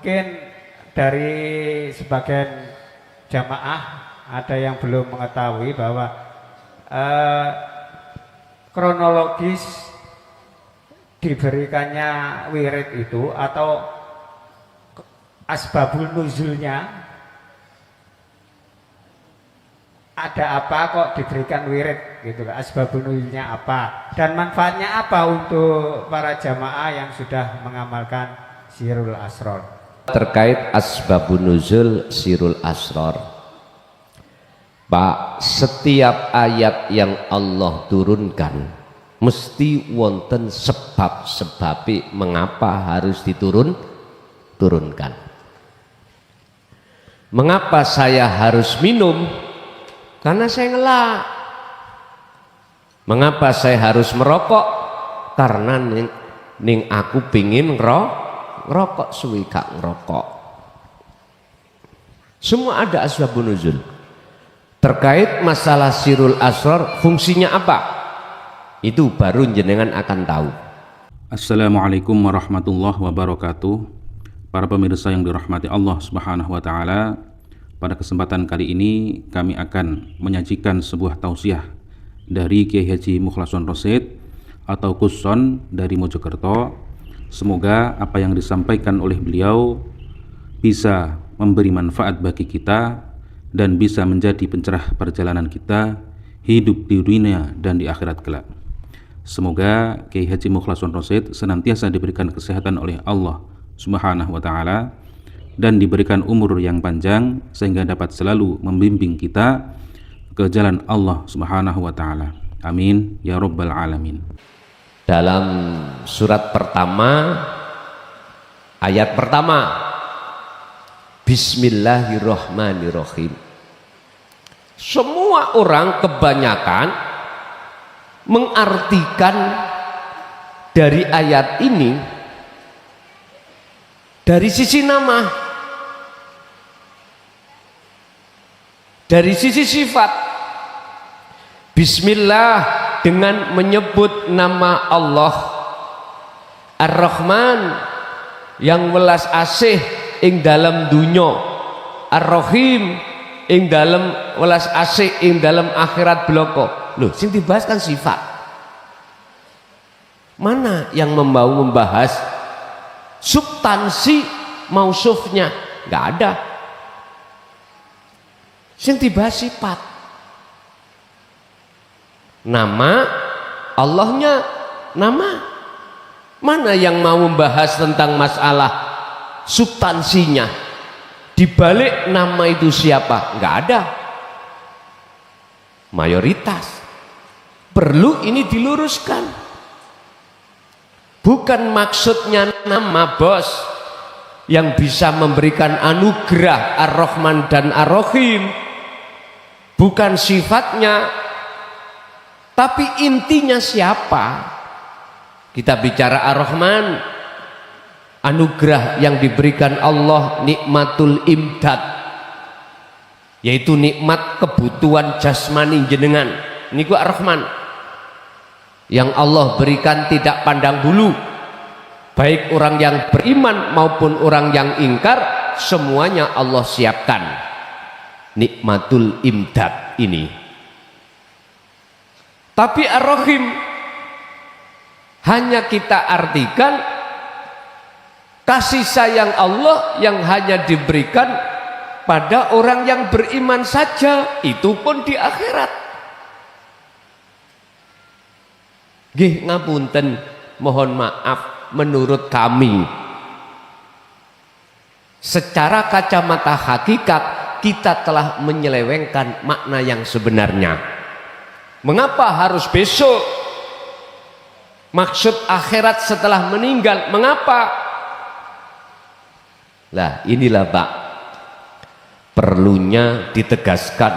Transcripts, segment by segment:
Mungkin dari sebagian jamaah ada yang belum mengetahui bahwa kronologis diberikannya wirid itu atau asbabul nuzulnya, ada apa kok diberikan wirid gitu, asbabun nuzulnya apa dan manfaatnya apa untuk para jamaah yang sudah mengamalkan Sirul Asror. Terkait asbabun nuzul Sirul Asror, Pak, setiap ayat yang Allah turunkan mesti wonten sebab-sebab mengapa harus turunkan. Mengapa saya harus minum? Karena saya ngelak. Mengapa saya harus merokok? Karena ning aku pingin ngerokok suwi gak ngerokok. Semua ada asbabun nuzul. Terkait masalah Sirul Asror, fungsinya apa? Itu baru jenengan akan tahu. Assalamualaikum warahmatullahi wabarakatuh. Para pemirsa yang dirahmati Allah Subhanahu wa taala, pada kesempatan kali ini kami akan menyajikan sebuah tausiah dari Kiai Haji Mukhlason Rosyid atau Kuson dari Mojokerto. Semoga apa yang disampaikan oleh beliau bisa memberi manfaat bagi kita dan bisa menjadi pencerah perjalanan kita hidup di dunia dan di akhirat kelak. Semoga Kiai Haji Mukhlason Rosyid senantiasa diberikan kesehatan oleh Allah Subhanahu wa taala dan diberikan umur yang panjang sehingga dapat selalu membimbing kita ke jalan Allah Subhanahu wa taala. Amin ya rabbal alamin. Dalam surat pertama, ayat pertama, Bismillahirrahmanirrahim. Semua orang kebanyakan mengartikan dari ayat ini dari sisi nama, dari sisi sifat. Bismillah dengan menyebut nama Allah Ar-Rahman yang welas asih ing dalam dunya, Ar-Rahim ing dalam welas asih ing dalam akhirat bloko. Loh, sing dibahas kan sifat. Mana yang mau membahas substansi mausufnya? Nggak ada. Sing dibahas sifat. Nama Allahnya nama. Mana yang mau membahas tentang masalah substansinya? Di balik nama itu siapa? Nggak ada. Mayoritas. Perlu ini diluruskan. Bukan maksudnya nama bos yang bisa memberikan anugerah Ar-Rahman dan Ar-Rahim, bukan sifatnya, tapi intinya siapa. Kita bicara Ar-Rahman, anugerah yang diberikan Allah, nikmatul imdad, yaitu nikmat kebutuhan jasmani jenengan. Ini ku Ar-Rahman yang Allah berikan tidak pandang bulu, baik orang yang beriman maupun orang yang ingkar, semuanya Allah siapkan nikmatul imdad ini. Tapi Ar-Rahim hanya kita artikan kasih sayang Allah yang hanya diberikan pada orang yang beriman saja, itu pun di akhirat. Nggih ngapunten, mohon maaf, menurut kami secara kacamata hakikat kita telah menyelewengkan makna yang sebenarnya. Mengapa harus besok? Maksud akhirat setelah meninggal, mengapa? Lah inilah Pak, perlunya ditegaskan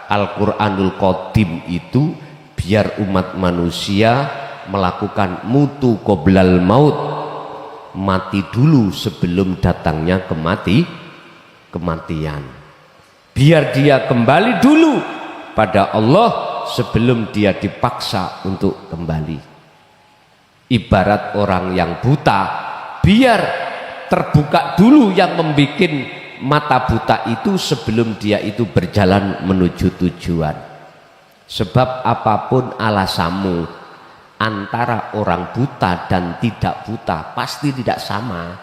Al-Quranul Qadim itu biar umat manusia melakukan mutu qoblal maut, mati dulu sebelum datangnya kematian. Biar dia kembali dulu pada Allah sebelum dia dipaksa untuk kembali. Ibarat orang yang buta, biar terbuka dulu yang membuat mata buta itu sebelum dia itu berjalan menuju tujuan. Sebab apapun alasanmu, antara orang buta dan tidak buta pasti tidak sama,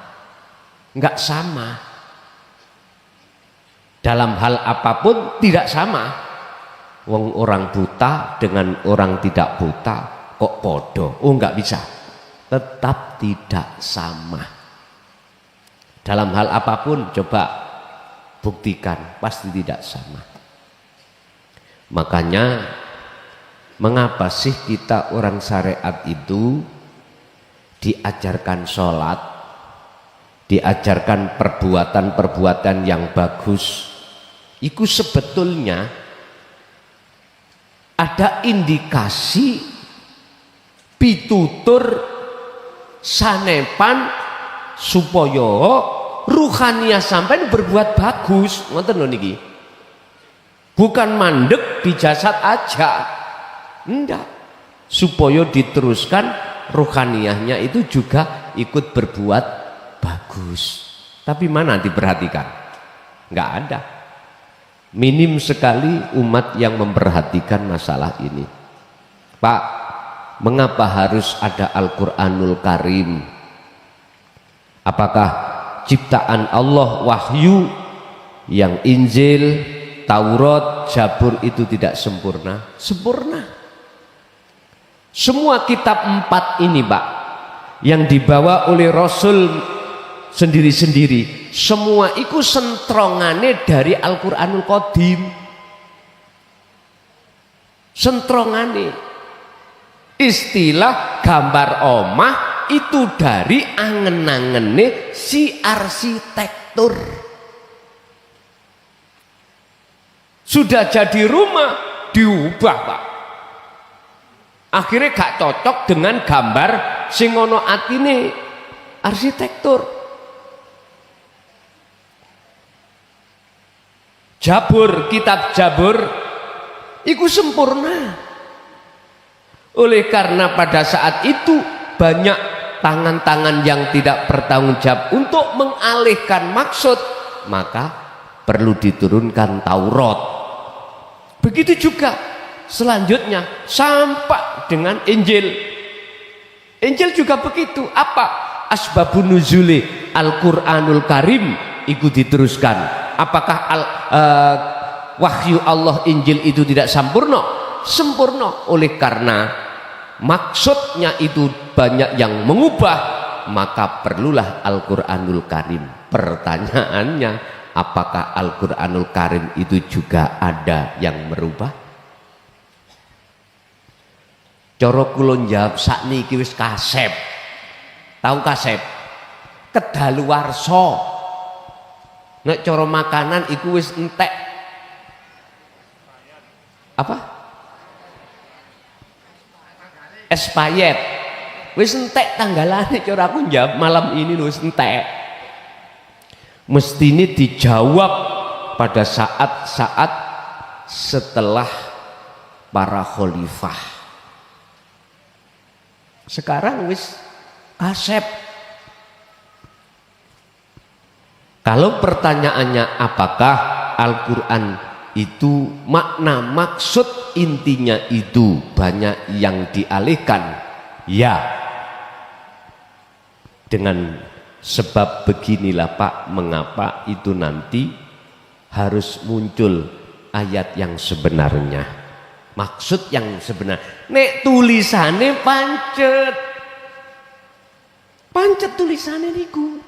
enggak sama. Dalam hal apapun tidak sama. Wong orang buta dengan orang tidak buta kok podo? Oh, enggak bisa. Tetap tidak sama. Dalam hal apapun coba buktikan, pasti tidak sama. Makanya mengapa sih kita orang syariat itu diajarkan sholat, diajarkan perbuatan-perbuatan yang bagus? Itu sebetulnya ada indikasi pitutur sanepan supaya ruhaniyah sampai berbuat bagus. Ngoten lho niki. Bukan mandek di jasad aja. Enggak. Supaya diteruskan ruhaniyahnya itu juga ikut berbuat bagus. Tapi mana diperhatikan? Enggak ada. Minim sekali umat yang memperhatikan masalah ini. Pak, mengapa harus ada Al-Qur'anul Karim? Apakah ciptaan Allah wahyu yang Injil, Taurat, Zabur itu tidak sempurna? Sempurna. Semua kitab 4 ini, Pak, yang dibawa oleh Rasul sendiri-sendiri, semua itu sentrongane dari Al-Qur'anul Qadim. Sentrongane. Istilah gambar omah itu dari angen-angene si arsitektur. Sudah jadi rumah diubah, Pak. Akhirnya gak cocok dengan gambar sing ono atine arsitektur. Jabur, kitab Jabur itu sempurna. Oleh karena pada saat itu banyak tangan-tangan yang tidak bertanggung jawab untuk mengalihkan maksud, maka perlu diturunkan Taurat. Begitu juga selanjutnya sampai dengan Injil. Injil juga begitu. Apa? Asbabun nuzuli Al-Qur'anul Karim ikut diteruskan. Apakah wahyu Allah Injil itu tidak sempurna? Sempurna. Oleh karena maksudnya itu banyak yang mengubah, maka perlulah Al-Qur'anul Karim. Pertanyaannya, apakah Al-Qur'anul Karim itu juga ada yang merubah? Cara kula njawab sakniki wis kasep. Tahu kasep? Kedaluwarsa. Nek cara makanan iku wis entek. Apa? Expired. Wis entek tanggalane cara aku njawab malam ini wis entek. Mestine dijawab pada saat-saat setelah para khalifah. Sekarang wis kasep. Kalau pertanyaannya apakah Al-Quran itu makna maksud intinya itu banyak yang dialihkan? Ya. Dengan sebab beginilah Pak, mengapa itu nanti harus muncul ayat yang sebenarnya, maksud yang sebenar. Nek tulisannya pancet tulisannya niku.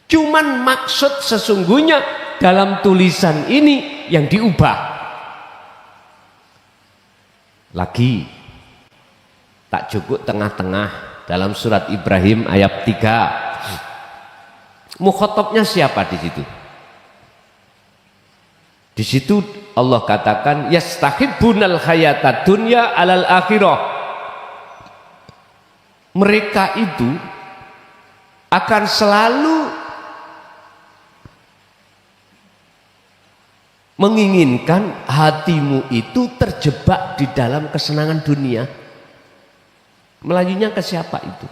Cuman maksud sesungguhnya dalam tulisan ini yang diubah. Lagi tak cukup tengah-tengah dalam surat Ibrahim ayat 3. Mukhatabnya siapa di situ? Di situ Allah katakan yastahibbunal hayatad dunya alal akhirah. Mereka itu akan selalu menginginkan hatimu itu terjebak di dalam kesenangan dunia. Melajunya ke siapa itu?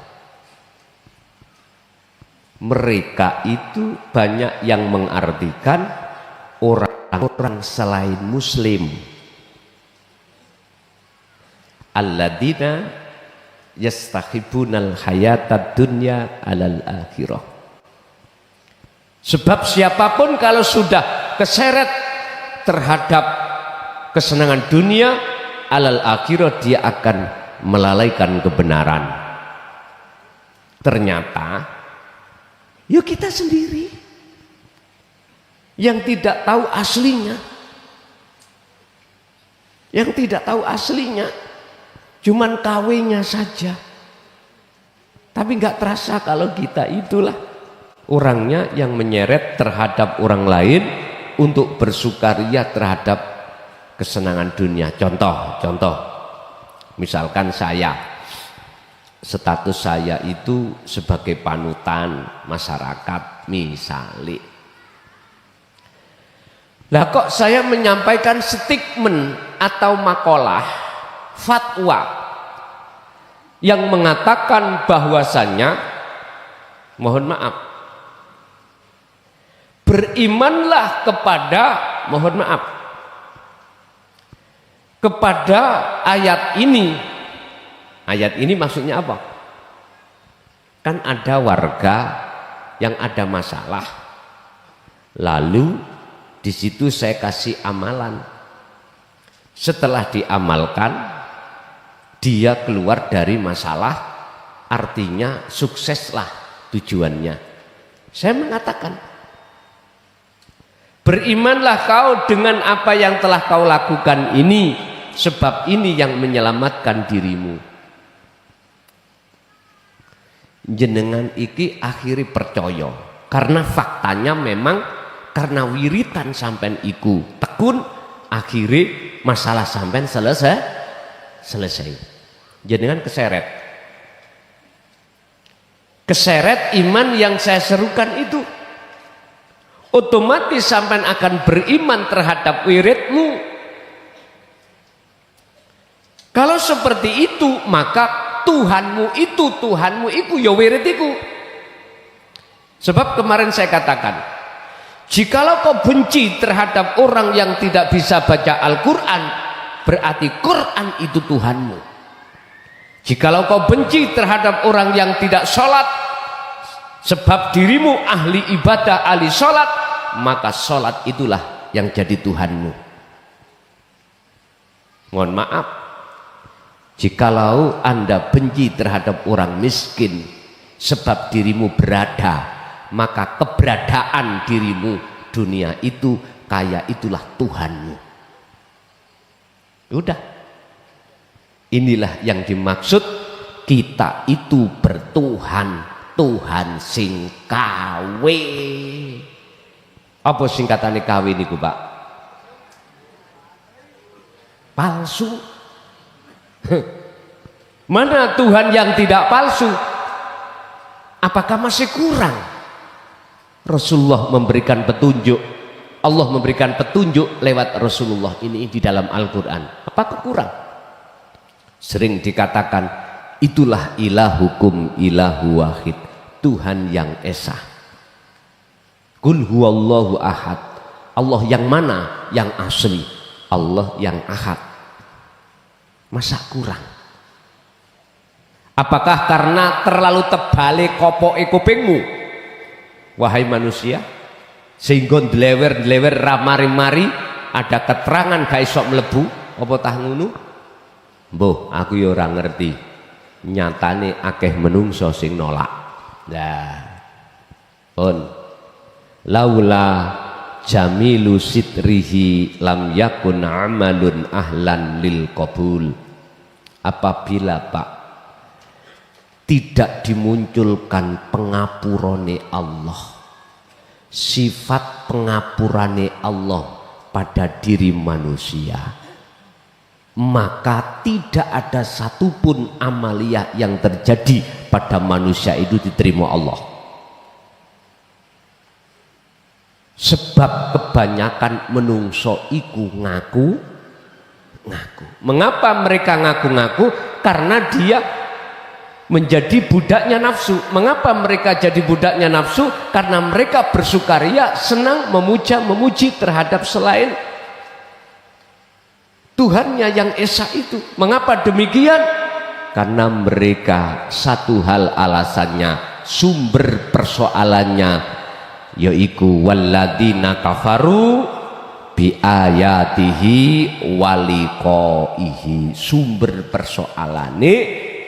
Mereka itu banyak yang mengartikan orang-orang selain muslim. Alladzina yastakhibunal hayatad dunya alal akhirah. Sebab siapapun kalau sudah keseret terhadap kesenangan dunia, alal akhirah dia akan melalaikan kebenaran. Ternyata yuk kita sendiri yang tidak tahu aslinya, yang tidak tahu aslinya, cuman KW-nya saja, tapi nggak terasa kalau kita itulah orangnya yang menyeret terhadap orang lain untuk bersukaria terhadap kesenangan dunia. Contoh, misalkan status saya itu sebagai panutan masyarakat misalnya. Lah kok saya menyampaikan statement atau makalah fatwa yang mengatakan bahwasannya, mohon maaf, berimanlah kepada, mohon maaf, kepada ayat ini. Ayat ini maksudnya apa? Kan ada warga yang ada masalah, lalu di situ saya kasih amalan. Setelah diamalkan, dia keluar dari masalah, artinya sukseslah tujuannya. Saya mengatakan, berimanlah kau dengan apa yang telah kau lakukan ini, sebab ini yang menyelamatkan dirimu. Jenengan iki akhiri percaya karena faktanya memang karena wiritan sampean iku tekun, akhiri masalah sampean selesai. Jenengan keseret iman yang saya serukan itu, otomatis sampean akan beriman terhadap wiridmu. Kalau seperti itu, maka Tuhanmu itu ya wirid iku. Sebab kemarin saya katakan, jikalau kau benci terhadap orang yang tidak bisa baca Al-Quran, berarti Quran itu Tuhanmu. Jikalau kau benci terhadap orang yang tidak sholat, sebab dirimu ahli ibadah, ahli sholat, maka sholat itulah yang jadi Tuhanmu. Mohon maaf, jikalau Anda benci terhadap orang miskin sebab dirimu berada, maka keberadaan dirimu dunia itu kaya itulah Tuhanmu. Udah, inilah yang dimaksud kita itu bertuhan, Tuhan sing kawe. Apa singkatannya kawe niku, Pak? Palsu. Mana Tuhan yang tidak palsu? Apakah masih kurang? Rasulullah memberikan petunjuk, Allah memberikan petunjuk lewat Rasulullah ini di dalam Al-Quran. Apakah kurang? Sering dikatakan itulah ilahukum ilahu wahid, Tuhan yang esa. Qul huwallahu ahad. Allah yang mana? Yang asli. Allah yang ahad. Masa kurang? Apakah karena terlalu tebale kopoke kupingmu, wahai manusia, sehingga dlewer-dlewer ramari-mari ada keterangan gak iso mlebu apa tah ngono? Mbuh, aku ya ora ngerti. Nyatane akeh menungso sing nolak. Nah, pun laula jamilu sitrihi lam yakun amalun ahlan lil qabul. Apabila Pak tidak dimunculkan pengapurane Allah, sifat pengapurane Allah pada diri manusia, maka tidak ada satupun amaliyah yang terjadi pada manusia itu diterima Allah. Sebab kebanyakan menungso iku ngaku. Mengapa mereka ngaku-ngaku? Karena dia menjadi budaknya nafsu. Mengapa mereka jadi budaknya nafsu? Karena mereka bersukaria, senang memuja, memuji terhadap selain Tuhannya yang esa itu. Mengapa demikian? Karena mereka satu hal alasannya, sumber persoalannya yaitu walladzina kafaru bi ayatihi waliqaihi. Sumber persoalane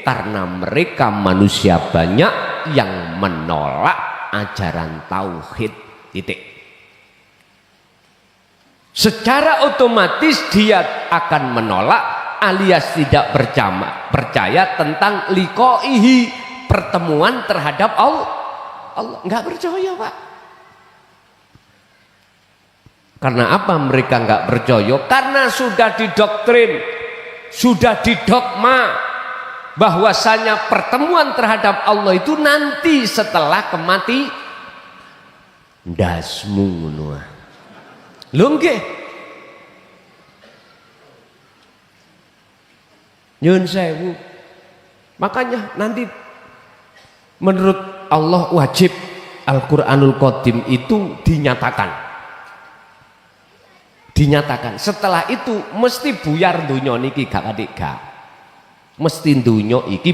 karena mereka manusia banyak yang menolak ajaran tauhid. Titik. Secara otomatis dia akan menolak alias tidak percaya tentang liqaihi, pertemuan terhadap Allah. Nggak percaya, Pak. Karena apa mereka nggak percaya? Karena sudah didoktrin, sudah didogma bahwasanya pertemuan terhadap Allah itu nanti setelah kematian. Ndasmu ngono. Lho nggih. Nyun sewu. Makanya nanti menurut Allah wajib Al-Qur'anul Qadim itu dinyatakan. Setelah itu mesti buyar donya niki gak gak. Mesti donya iki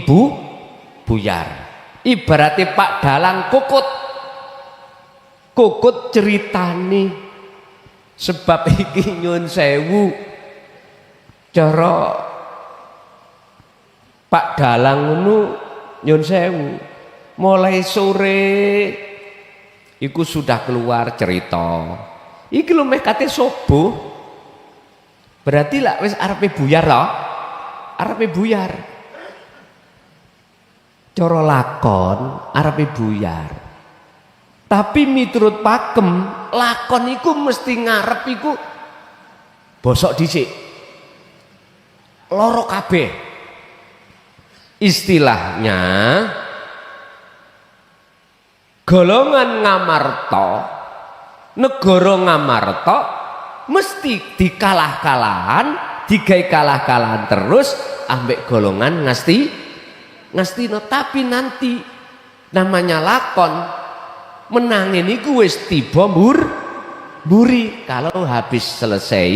buyar. Ibaratnya Pak Dalang kukut ceritani. Sebab iki nyun sewu cara Pak Dalang ngono nyun sewu mulai sore iku sudah keluar cerita. Iki lho meh kate subuh. Berarti lah wis arepe buyar loh. Arepe buyar. Cara lakon arepe buyar. Tapi miturut pakem lakon iku mesti ngarep iku bosok dhisik. Loro kabeh. Istilahnya golongan Ngamarta, negara Ngamarta mesti dikalah-kalahan, digawe kalah-kalahan terus ambek golongan ngastina. Tapi nanti namanya lakon menangin iku wis tiba mburi. Kalau habis selesai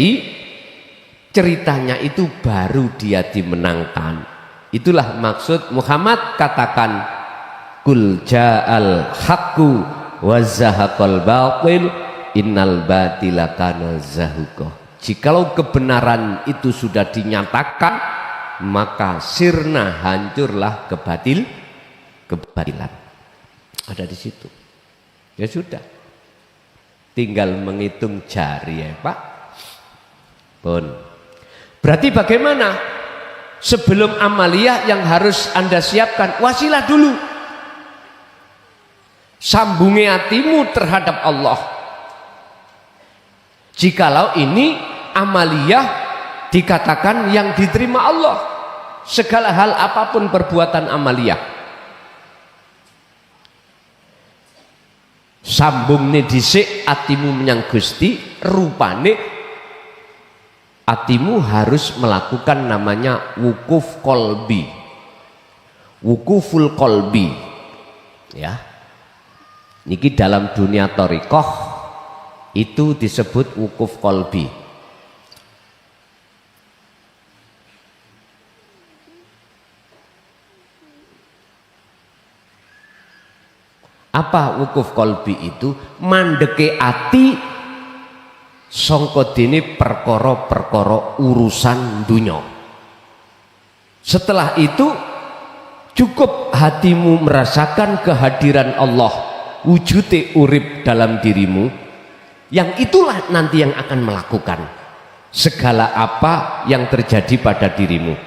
ceritanya itu baru dia dimenangkan. Itulah maksud Muhammad katakan kul ja'al haqqu wa zahaqal batil innal batila kana zahuqa. Jikalau kebenaran itu sudah dinyatakan maka sirna hancurlah kebatilan. Ada di situ. Ya sudah. Tinggal menghitung jari ya, Pak. Pun. Berarti bagaimana? Sebelum amaliyah yang harus Anda siapkan wasilah dulu. Sambungi hatimu terhadap Allah. Jikalau ini amaliyah dikatakan yang diterima Allah, segala hal apapun perbuatan amaliyah. Sambungne dhisik atimu menyang Gusti, rupane atimu harus melakukan namanya wukuf kolbi, wukuful kolbi, ya. Niki dalam dunia thariqah itu disebut wukuf kolbi. Apa wukuf kolbi itu? Mandeke ati sangka dene perkara-perkara urusan dunya. Setelah itu cukup hatimu merasakan kehadiran Allah, wujude urip dalam dirimu, yang itulah nanti yang akan melakukan segala apa yang terjadi pada dirimu.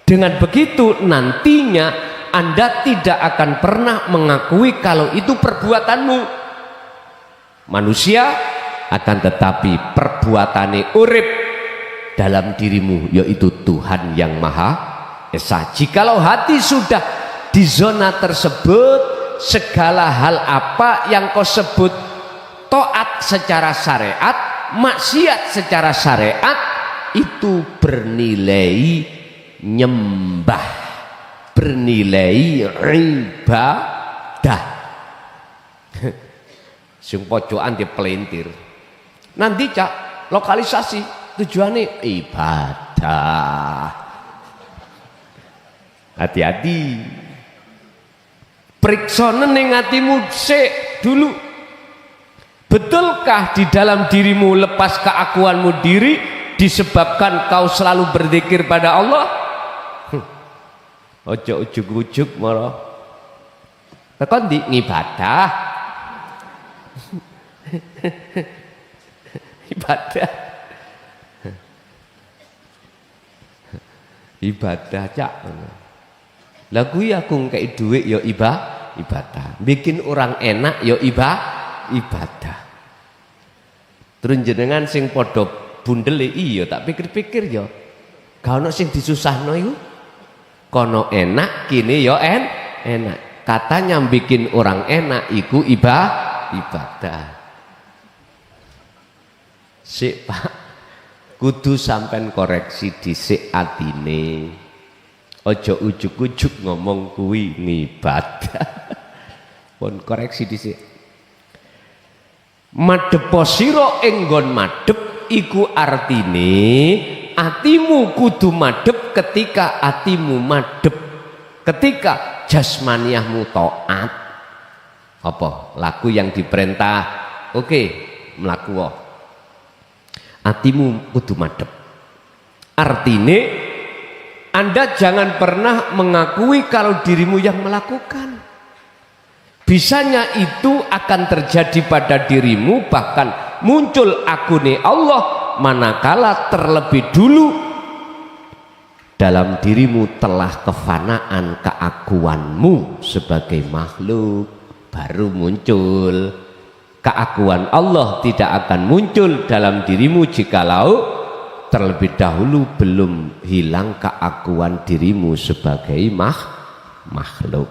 Dengan begitu nantinya Anda tidak akan pernah mengakui kalau itu perbuatanmu. Manusia akan tetapi perbuatane urip dalam dirimu yaitu Tuhan yang Maha Esa. Jikalau hati sudah di zona tersebut, segala hal apa yang kau sebut taat secara syariat, maksiat secara syariat itu bernilai nyembah bernilai ibadah. Sing pojokan dipelintir. Nanti cak lokalisasi tujuannya ibadah. Hati-hati. Periksa ning atimu sik dulu. Betulkah di dalam dirimu lepas keakuanmu diri disebabkan kau selalu berzikir pada Allah? Ojo ujug-ujug malah. Tekan di ibadah. Ibadah. Ibadah cak. Lah kuwi aku ngkei dhuwit ya ibadah. Bikin orang enak ya ibadah. Terus jenengan sing padha bundele iya tak pikir-pikir ya. Gak ono sing disusahno iku. Kono enak kene ya enak. Katanya bikin orang enak iku ibadah. Sik Pak, kudu sampean koreksi dhisik atine. Ojo ujuk-ujuk ngomong kuwi ngibadah. Pun koreksi dhisik. Madhepa sira ing nggon madhep iku artine atimu kudu madhep ketika atimu madhep. Ketika jasmaniahmu taat. Apa? Laku yang diperintah. Oke, mlaku wae. Atimu kudu madhep. Artine Anda jangan pernah mengakui kalau dirimu yang melakukan. Bisanya itu akan terjadi pada dirimu, bahkan muncul akune Allah manakala terlebih dulu dalam dirimu telah kefanaan keakuanmu sebagai makhluk, baru muncul. Keakuan Allah tidak akan muncul dalam dirimu jikalau terlebih dahulu belum hilang keakuan dirimu sebagai makhluk.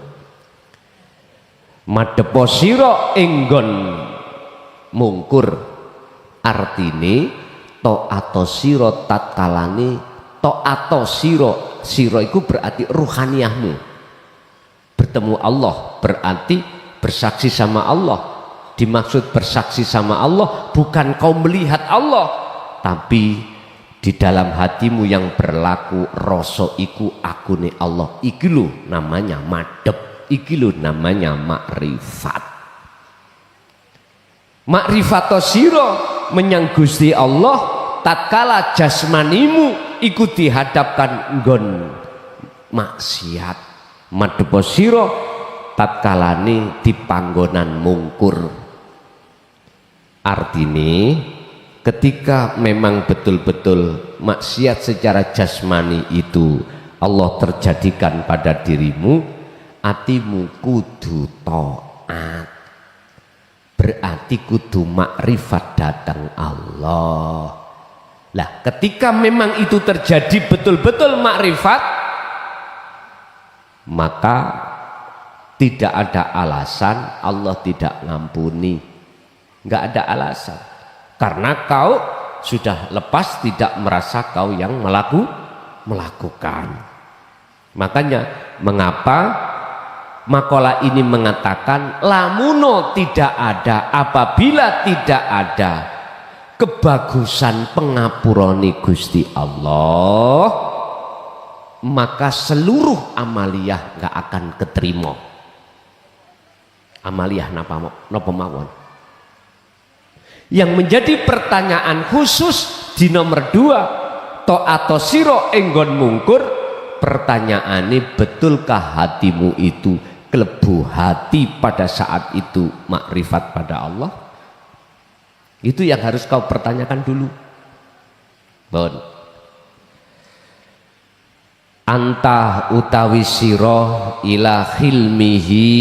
Madhepa sira ing nggon mungkur artine ta'ata sira tatkalane ta'ata sira iku berarti ruhaniyahmu bertemu Allah, berarti bersaksi sama Allah. Dimaksud bersaksi sama Allah bukan kau melihat Allah, tapi di dalam hatimu yang berlaku rasa iku akune Allah. Iki lho namanya madhep, iki lho namanya makrifat. Makrifat sira menyang Gusti Allah tatkala jasmanimu iku dihadapkan nggon maksiat. Madhep sira tatkalane di panggonan mungkur. Artine ketika memang betul-betul maksiat secara jasmani itu Allah terjadikan pada dirimu, atimu kudu taat, berarti kudu makrifat datang Allah. Lah ketika memang itu terjadi betul-betul makrifat, maka tidak ada alasan Allah tidak ngampuni. Nggak ada alasan, karena kau sudah lepas, tidak merasa kau yang melakukan. Makanya mengapa makalah ini mengatakan lamuno tidak ada, apabila tidak ada kebagusan pengapurane Gusti Allah, maka seluruh amaliyah nggak akan keterima. Amaliyah napa mawon. Yang menjadi pertanyaan khusus di nomor 2, ta'ata sira ing nggon mungkur, pertanyaane betulkah hatimu itu kelebu hati pada saat itu makrifat pada Allah? Itu yang harus kau pertanyakan dulu. Bon. Anta utawi sira ila khilmihi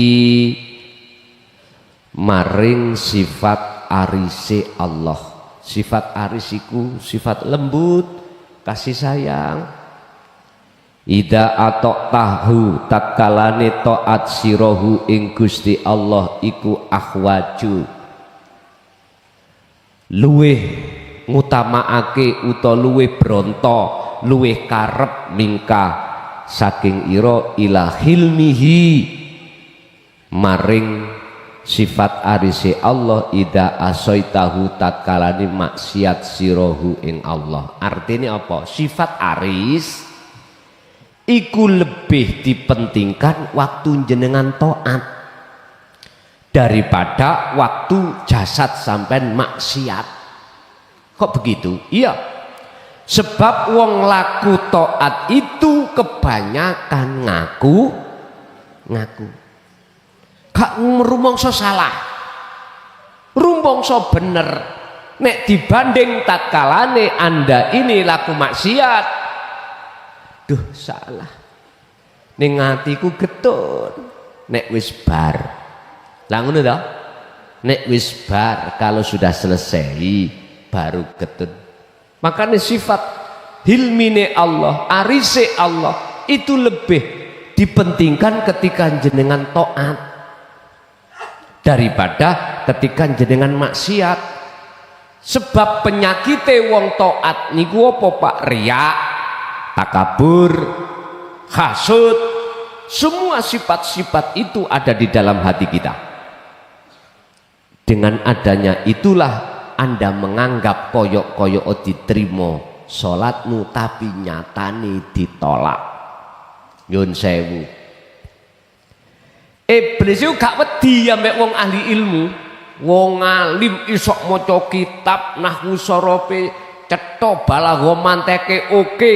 maring sifat arise Allah. Sifat arisiku sifat lembut, kasih sayang. Ida atok tahu tatkalane taat sirahu ing Gusti Allah iku akhwaju luweh ngutamaake uta luweh bronto, luweh karep mingka saking ira ila hilmihi maring sifat arise Allah ida asoitahu tatkalane maksiat sirohu ing Allah. Artinya apa? Sifat aris iku lebih dipentingkan waktu jenengan taat daripada waktu jasad sampean maksiat. Kok begitu? Iya, sebab wong laku taat itu kebanyakan ngaku gak rumangsa salah, rumangsa bener. Nek dibanding tatkalane Anda ini laku maksiat, duh salah ning atiku getun. Nek wis bar lah ngono to, nek wis bar kalau sudah selesai baru getun. Makanya sifat hilmine Allah, arise Allah itu lebih dipentingkan ketika jenengan taat daripada ketika jenengan maksiat. Sebab penyakite wong taat niku apa Pak? Riya, takabur, hasud, semua sifat-sifat itu ada di dalam hati kita. Dengan adanya itulah Anda menganggap koyok-koyok diterima sholatmu tapi nyatane ditolak. Nyun sewu, iblis itu gak wedi ambek wong ahli ilmu, wong alim isok maca kitab nahwu sorope cetha balagha manteke oke,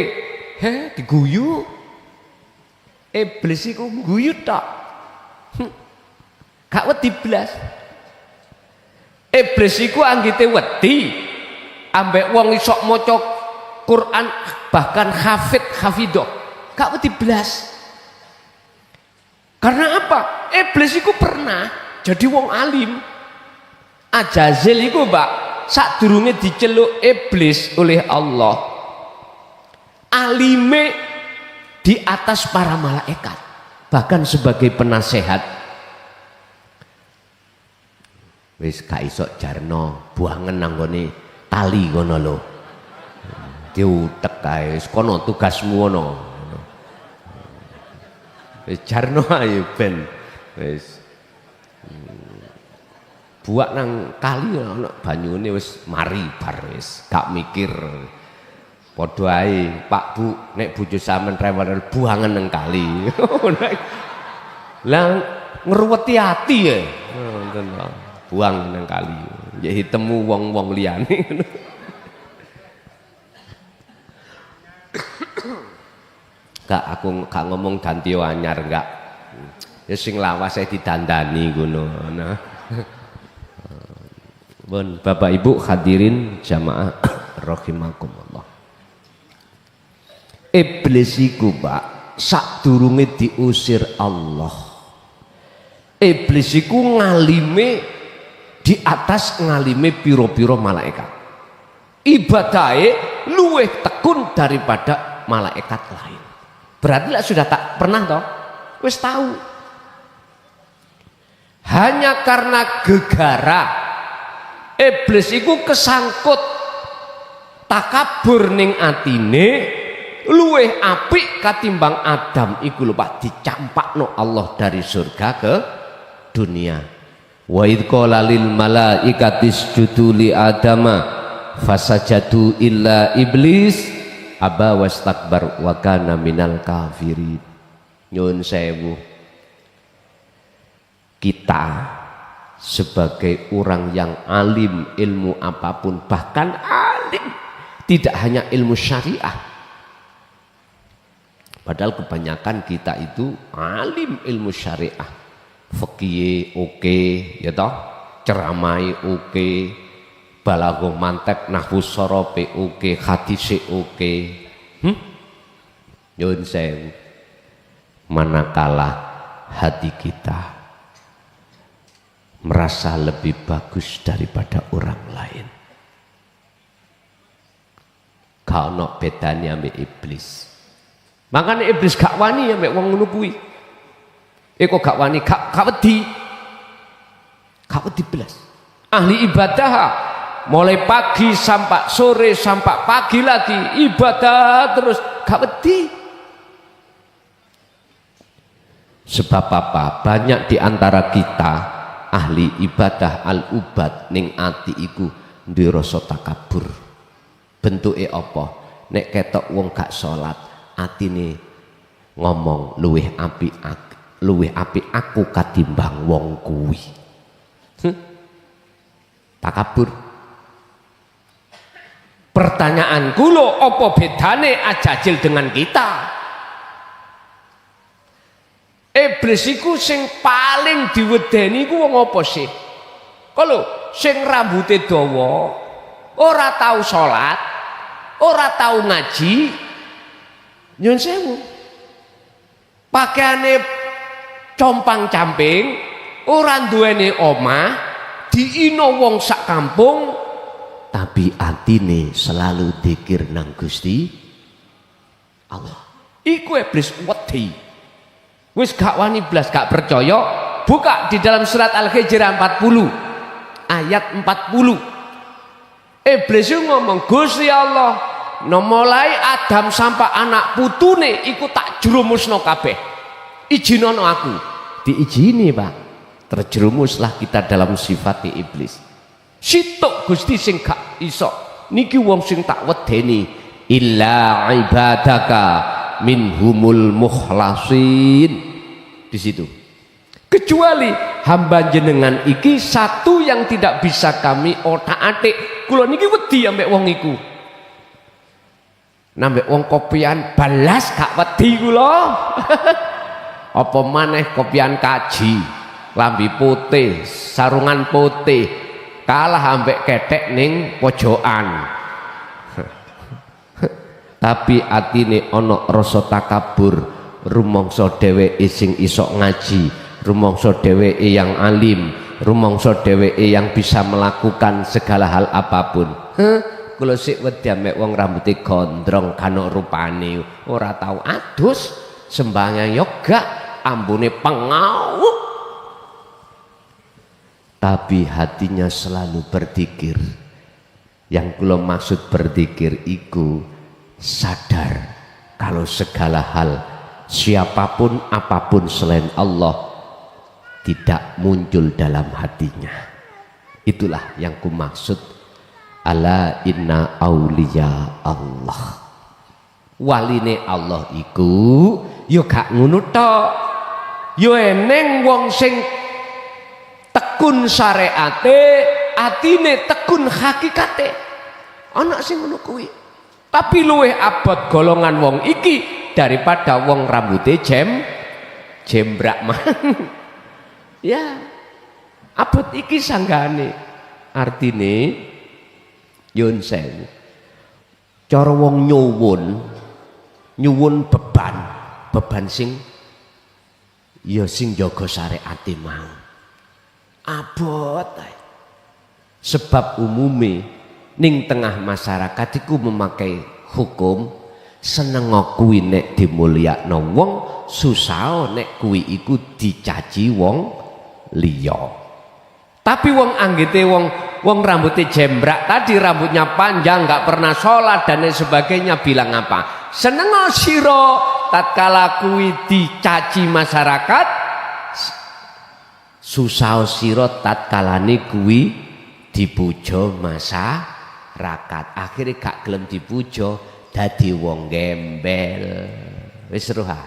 diguyu. Iblis iku guyu tok, gak wedi blas. Iblis iku anggite wedi ambek wong isok maca Quran bahkan hafidho, gak wedi blas. Karena apa? Iblis iku pernah jadi wong alim. Ajazil iku Mbak, sadurunge diceluk iblis oleh Allah, alime di atas para malaikat, bahkan sebagai penasehat. Wis gak iso jarno buangen nanggone tali kono lho, diutek kae wis kono tugasmu ngono. Wis jarno ae ben wis buak nang kali ana banyune wis mari bar wis gak mikir. Padha ae Pak Bu, nek bojo sampean rewel buangen nang kali. Lah ngruweti ati ya. Ngoten lho. Buang nang kali. Ya hitemu wong-wong liyane. Kak aku gak ngomong Dantio anyar enggak. Ya sing lawas saya didandani ngono. Nah. Bon, Bapak Ibu hadirin jamaah rahimakumullah. Iblis iku Pak sadurunge diusir Allah. Iblis iku ngalime di atas ngalime piro-piro malaikat. Ibadahe luwih tekun daripada malaikat lain. Berarti lah sudah tak pernah toh, wis tahu. Hanya karena gegara iblis iku kesangkut takabur ning atine luwih apik katimbang Adam iku lho Pak, dicampakno Allah dari surga ke dunia. Wa idz qala lil malaikati isjudu li adama fasajadu illa iblis aba wastakbar wa kana minal kafirin. Nyun sewu, kita sebagai orang yang alim ilmu apapun, bahkan alim tidak hanya ilmu syariah, padahal kebanyakan kita itu alim ilmu syariah, fikih oke, ya toh, ceramai oke, balaghah mantek nahwu sorope oke, hadise oke. Nyun sewu, manakala hati kita merasa lebih bagus daripada orang lain, gak ono bedane ambek iblis. Makanya iblis gak wani ambek wong ngono kuwi. Kok gak wani, gak wedi belas. Ahli ibadah mulai pagi sampai sore sampai pagi lagi ibadah terus, gak wedi. Sebab apa? Banyak di antara kita ahli ibadah al-ubad ning ati iku duwe rasa takabur. Bentuke apa? Nek ketok wong gak salat, atine ngomong luwih apik aku katimbang wong kuwi. Takabur. Pertanyaanku lho, apa bedane Ajajil dengan kita? Iblis iku sing paling diwedeni iku wong apa sih? Kalau sing rambute dawa, ora tau salat, ora tau ngaji, nyun sewu. Pakaiane compang-camping, ora duweni omah, diino wong sak kampung, tapi atine selalu dzikir nang Gusti Allah. Iku iblis wedi. Wis gak wani blas, gak percaya, buka di dalam surat Al-Hijr 40 ayat 40. Iblis ngomong, Gusti Allah, no mulai Adam sampai anak putune iku tak jerumusno kabeh. Ijinono aku. Diijini, Pak. Terjerumuslah kita dalam sifat iblis. Sitok Gusti sing gak iso. Niki wong sing tak wedeni, illa ibadaka minhumul mukhlasin. Di situ. Kecuali hamba jenengan iki satu yang tidak bisa kami otak-atik. Kula niki wedi ambek wong iku. Nambek wong kopian balas gak wedi kula. Apa maneh kopian kaji, lambi putih, sarungan putih, kalah ambek ketek ning pojokan. Tapi atine ana rasa takabur, rumangsa dheweke sing iso ngaji, rumangsa dheweke yang alim, rumangsa dheweke yang bisa melakukan segala hal apapun. Kula sik wedi ambek wong rambuté gondrong kano rupane, ora tau adus, sembahyang yoga, ambune pengau. Tapi hatinya selalu berzikir. Yang kula maksud berzikir iku sadar kalau segala hal, siapapun apapun selain Allah tidak muncul dalam hatinya. Itulah yang ku maksud ala inna auliya Allah. Waline Allah iku yo gak ngono tok. Yo eneng wong sing tekun syariate, atine tekun hakikate. Ana sing ngono kuwi. Tapi luwih abot golongan wong iki daripada wong rambute jembrak man. Ya, abot iki sanggane. Artine yun sewu. Cara wong nyuwun beban sing ya sing jaga syariate mau. Abot ae. Sebab umume ning tengah masyarakat iku memakai hukum seneng kuwi nek dimulyakno wong, susah nek kuwi iku dicaci wong liya. Tapi wong anggite wong rambutnya jembrak tadi, rambutnya panjang, nggak pernah sholat dan lain sebagainya, bilang apa? Seneng sira tatkala kuwi dicaci masyarakat, susah sira tatkalane kuwi dipuja masyarakat. Akhirnya gak gelem dipuja, dadi wong gembel. Wis seru ha.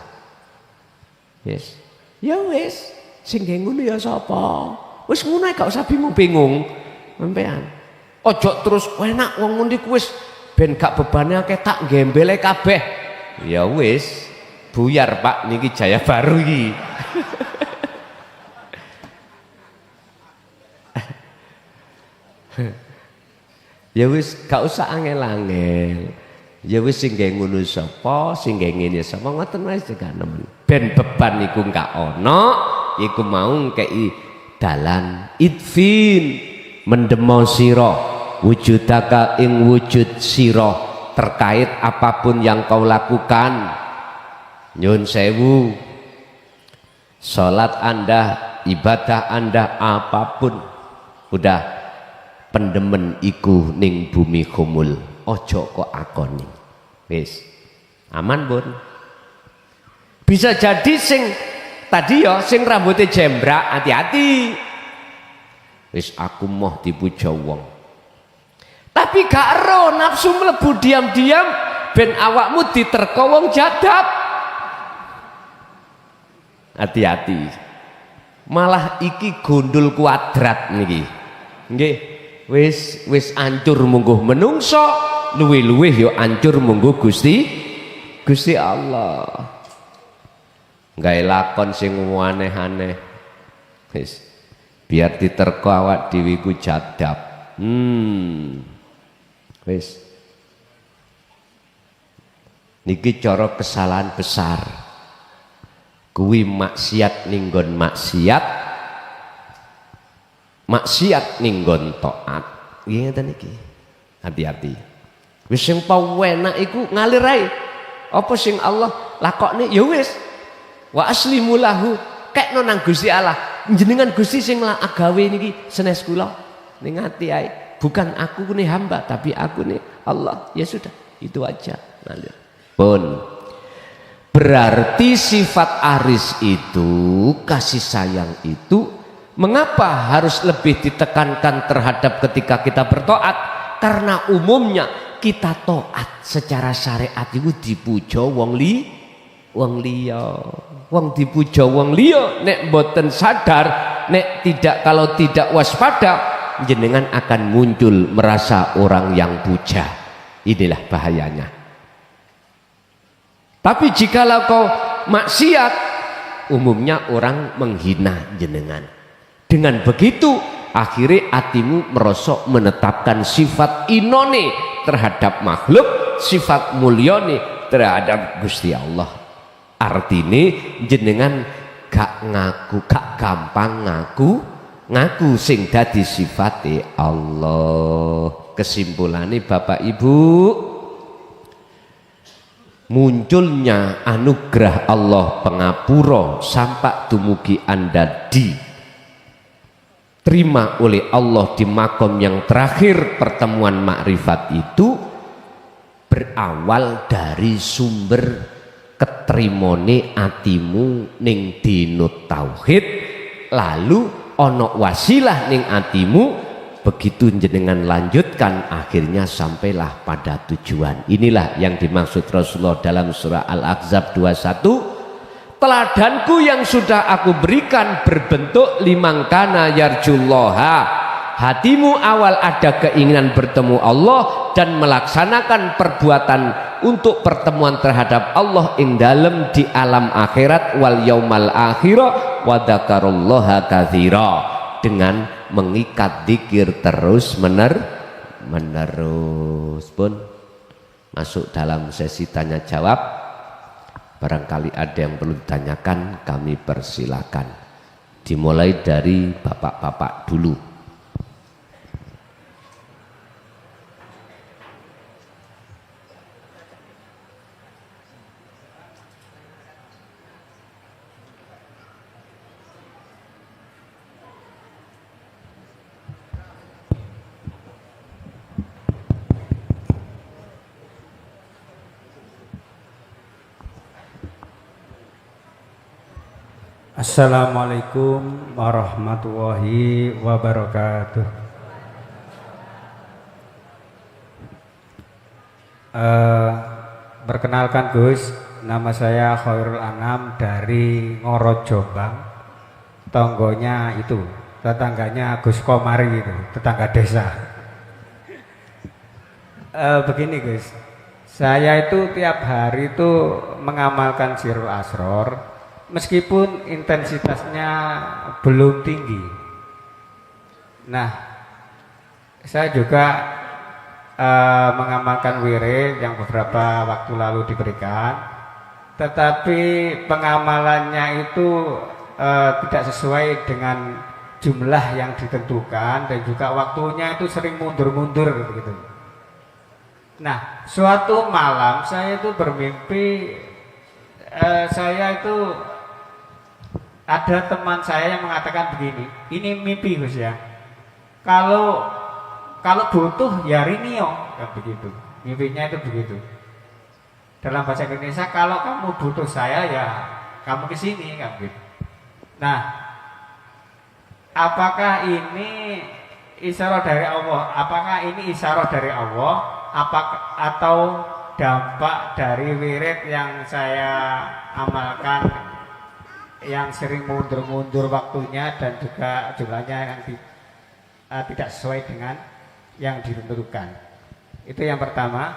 Yes. Ya wis, sing ngono ya sapa? Wis ngono gak usah bingung-bingung. Sampean. Ojo terus enak wong ngono iku wis ben gak bebane akeh tak gembele kabeh. Ya wis, buyar Pak niki Jaya Baru iki. Ya wis gak usah angel-angel. Ya wis sing ngono sapa, sing ngene sapa, ngoten wae juga nemen. Ben beban iku gak ana, iku mau kei dalan idfin mendemo sira wujudaka ing wujud sira terkait apapun yang kau lakukan. Nyun sewu, salat Anda, ibadah Anda apapun, udah pendemen iku ning bumi khumul, ojo kok akoni. Wis aman Bun. Bisa jadi sing tadi ya sing rambutnya jembrak hati-hati. Wis aku moh dipuja wong. Tapi gak ero nafsu mlebu diam-diam ben awakmu diterka wong jadab. Hati-hati. Malah iki gondol kuadrat niki. Nggih, wis ancur mungguh menungso, luwih-luwih ya ancur mungguh Gusti Allah. Gawe lakon sing aneh-aneh. Wis biar diterka awak dhewe ku jadab. Wis. Niki cara kesalahan besar. Kuwi maksiat ninggon maksiat. Maksiat ninggon taat. Nggih ngeten iki. Hati-hati. Wis sing pawenak iku ngalir ae. Apa sing Allah lakokne ya wis. Wa aslimu lahu. Kekno nang Gusti Allah. Jenengan Gusti sing agawe niki senes kula. Ning ati ae. Bukan aku ini hamba tapi aku ini Allah. Ya sudah, itu aja ngalir. Pun berarti sifat aris itu, kasih sayang itu, mengapa harus lebih ditekankan terhadap ketika kita bertaat? Karena umumnya kita taat secara syariat itu dipuja wong liya. Wong dipuja wong liya nek mboten sadar, nek tidak, kalau tidak waspada, jenengan akan muncul merasa orang yang puja. Inilah bahayanya. Tapi jikalau kau maksiat, umumnya orang menghina jenengan. Dengan begitu akhirnya hatimu merosok menetapkan sifat inone terhadap makhluk, sifat mulyone terhadap Gusti Allah. Artinya jenengan gak ngaku, gak gampang ngaku sing dadi sifate Allah. Kesimpulannya Bapak Ibu, munculnya anugerah Allah pengapura sampai dumugi Anda diterima oleh Allah di makom yang terakhir pertemuan makrifat itu berawal dari sumber ketrimone atimu ning dinut tauhid, lalu ono wasilah ning atimu, begitu jenengan lanjutkan akhirnya sampailah pada tujuan. Inilah yang dimaksud Rasulullah dalam surah Al-Ahzab 21, teladanku yang sudah aku berikan berbentuk limangkana yarjullaha. Hatimu awal ada keinginan bertemu Allah dan melaksanakan perbuatan untuk pertemuan terhadap Allah ing dalem di alam akhirat wal yaumal akhirah wa dzakarullaha katsira, dengan mengikat dzikir terus menerus. Pun masuk dalam sesi tanya jawab. Barangkali ada yang perlu ditanyakan, kami persilakan. Dimulai dari bapak-bapak dulu. Assalamualaikum warahmatullahi wabarakatuh. Perkenalkan Gus, nama saya Khairul Anam dari Ngoro Jombang. Tonggonya itu, tetangganya Gus Komari itu, tetangga desa. Begini Gus, saya itu tiap hari itu mengamalkan Sirul Asror. Meskipun intensitasnya belum tinggi. Nah, saya juga mengamalkan wirid yang beberapa waktu lalu diberikan, tetapi pengamalannya itu tidak sesuai dengan jumlah yang ditentukan dan juga waktunya itu sering mundur-mundur begitu. Nah, suatu malam saya itu bermimpi, saya itu ada teman saya yang mengatakan begini, ini mimpi Gus ya, kalau butuh ya rinio, kan begitu, mimpinya itu begitu. Dalam bahasa Indonesia, kalau kamu butuh saya ya kamu kesini, kan begitu. Nah, apakah ini isyarah dari Allah? Apakah ini isyarah dari Allah? Atau dampak dari wirid yang saya amalkan yang sering mundur-mundur waktunya dan juga jumlahnya yang tidak sesuai dengan yang ditentukan. Itu yang pertama.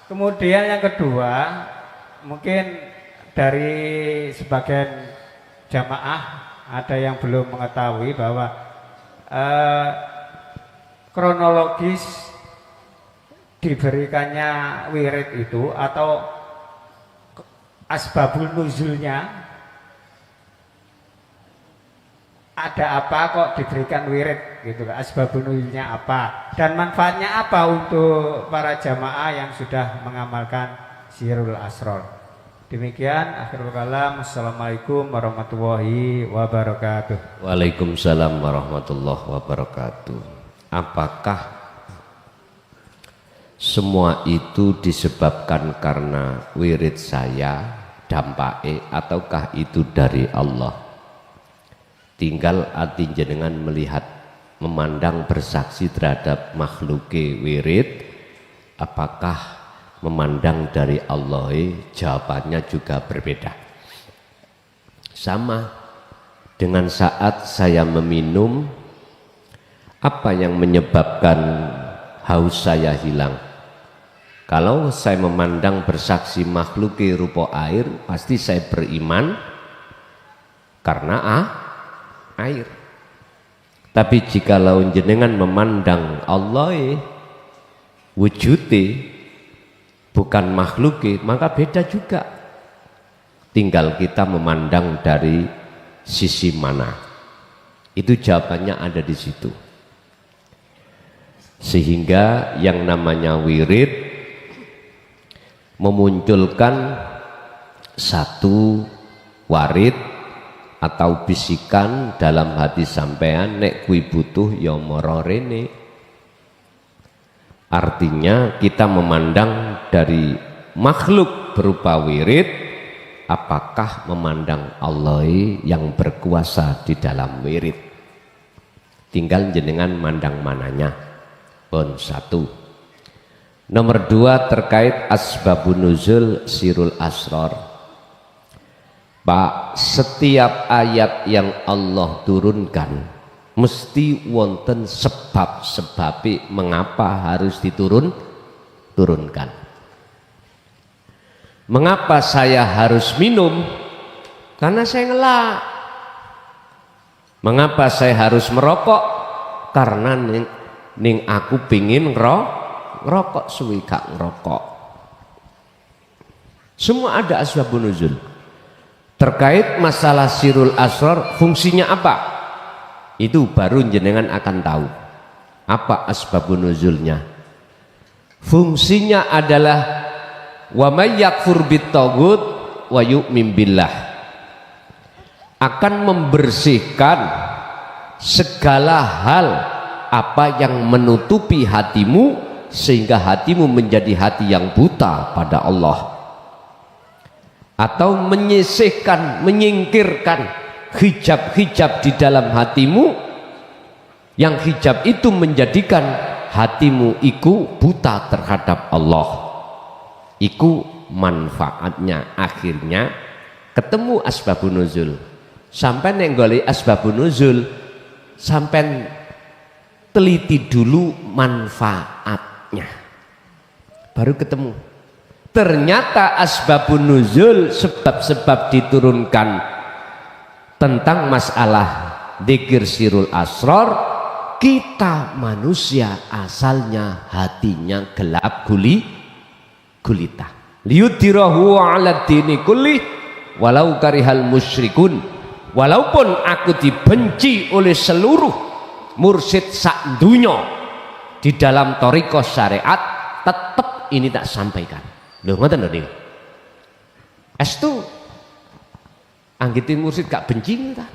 Kemudian yang kedua, mungkin dari sebagian jamaah ada yang belum mengetahui bahwa kronologis diberikannya wirid itu atau asbabul nuzulnya, ada apa kok diberikan wirid gitu kan, asbabun nuzulnya apa dan manfaatnya apa untuk para jamaah yang sudah mengamalkan Sirul Asrar. Demikian akhirul kalam. Assalamualaikum warahmatullahi wabarakatuh. Waalaikumsalam warahmatullahi wabarakatuh. Apakah semua itu disebabkan karena wirid saya dampake ataukah itu dari Allah? Tinggal hati jenengan melihat, memandang, bersaksi terhadap makhluke wirid, apakah memandang dari Allah? Jawabannya juga berbeda. Sama dengan saat saya meminum, apa yang menyebabkan haus saya hilang? Kalau saya memandang, bersaksi makhluke rupa air, pasti saya beriman karena air. Tapi jika lawan jenengan memandang Allah wujude bukan makhluke, maka beda juga. Tinggal kita memandang dari sisi mana. Itu jawabannya ada di situ. Sehingga yang namanya wirid memunculkan satu warid atau bisikan dalam hati sampean, nek kui butuh ya mara rene. Artinya kita memandang dari makhluk berupa wirid, apakah memandang Allah yang berkuasa di dalam wirid? Tinggal jenengan mandang mananya. Pun satu. Nomor dua, terkait asbabun nuzul Sirul Asrar. Pak, setiap ayat yang Allah turunkan mesti wonten sebab-sebabe mengapa harus diturunkan. Mengapa saya harus minum? Karena saya ngelak. Mengapa saya harus merokok? Karena ning aku pingin ngerokok suwi gak ngerokok. Semua ada asbabun nuzul. Terkait masalah Sirul Asrar, fungsinya apa? Itu baru jenengan akan tahu. Apa asbabun nuzulnya? Fungsinya adalah wa may yakfur bit-taghut wa yu'min billah. Akan membersihkan segala hal apa yang menutupi hatimu sehingga hatimu menjadi hati yang buta pada Allah, atau menyisihkan, menyingkirkan hijab-hijab di dalam hatimu yang hijab itu menjadikan hatimu iku buta terhadap Allah. Iku manfaatnya akhirnya ketemu asbabun nuzul. Sampai nenggoli asbabun nuzul, sampai teliti dulu manfaatnya, baru ketemu. Ternyata asbabun nuzul, sebab-sebab diturunkan tentang masalah dzikir Sirul Asrar, kita manusia asalnya hatinya gelap gulita. Liyudhirahu ala dini kulli walau karihal musyrikun. Walaupun aku dibenci oleh seluruh mursyid sak dunya di dalam thariqah syariat, tetap ini tak sampaikan. Lho ngoten lho niku. Estu anggite mursyid gak benci ta?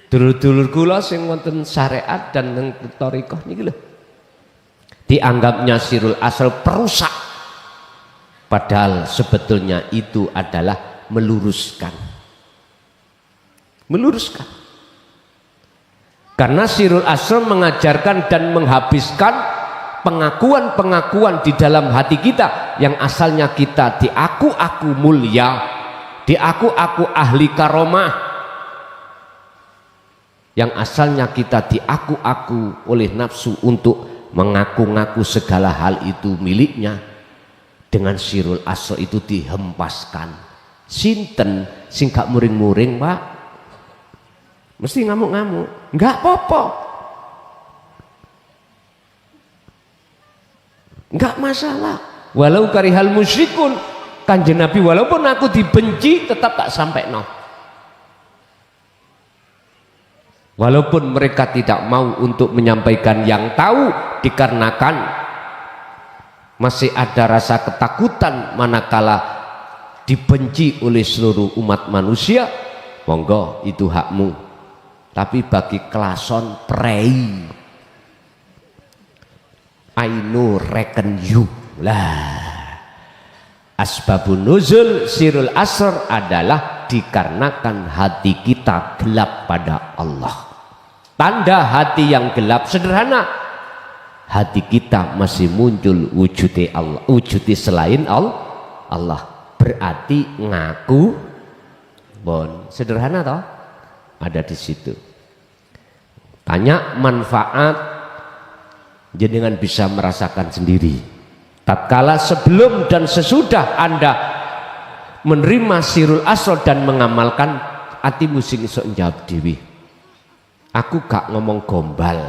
Dulur-dulur kula sing wonten syariat dan nang thariqah niki lho. Dianggapnya Sirul Asrar perusak. Padahal sebetulnya itu adalah meluruskan. meluruskan. Karena Sirul Asrar mengajarkan dan menghabiskan pengakuan-pengakuan di dalam hati kita yang asalnya kita diaku-aku mulia, diaku-aku ahli karomah, yang asalnya kita diaku-aku oleh nafsu untuk mengaku-ngaku segala hal itu miliknya. Dengan Sirul Asrar itu dihempaskan. Sinten sing gak muring-muring, Pak? Mesti ngamuk-ngamuk. Enggak apa-apa. Enggak masalah. Walau karihal musyrikun, Kanjeng Nabi, walaupun aku dibenci tetap tak sampai no. Walaupun mereka tidak mau untuk menyampaikan yang tahu, dikarenakan masih ada rasa ketakutan manakala dibenci oleh seluruh umat manusia, monggo itu hakmu. Tapi bagi klason prei, I know reckon you lah. Asbabun nuzul Sirul Asrar adalah dikarenakan hati kita gelap pada Allah. Tanda hati yang gelap sederhana, hati kita masih muncul wujudnya Allah, wujudnya selain Allah. Berarti ngaku bon, sederhana toh, ada di situ. Tanya manfaat, jenengan bisa merasakan sendiri. Tatkala sebelum dan sesudah Anda menerima Sirul Asrar dan mengamalkan, atimu sing iso njawab dewi. Aku gak ngomong gombal.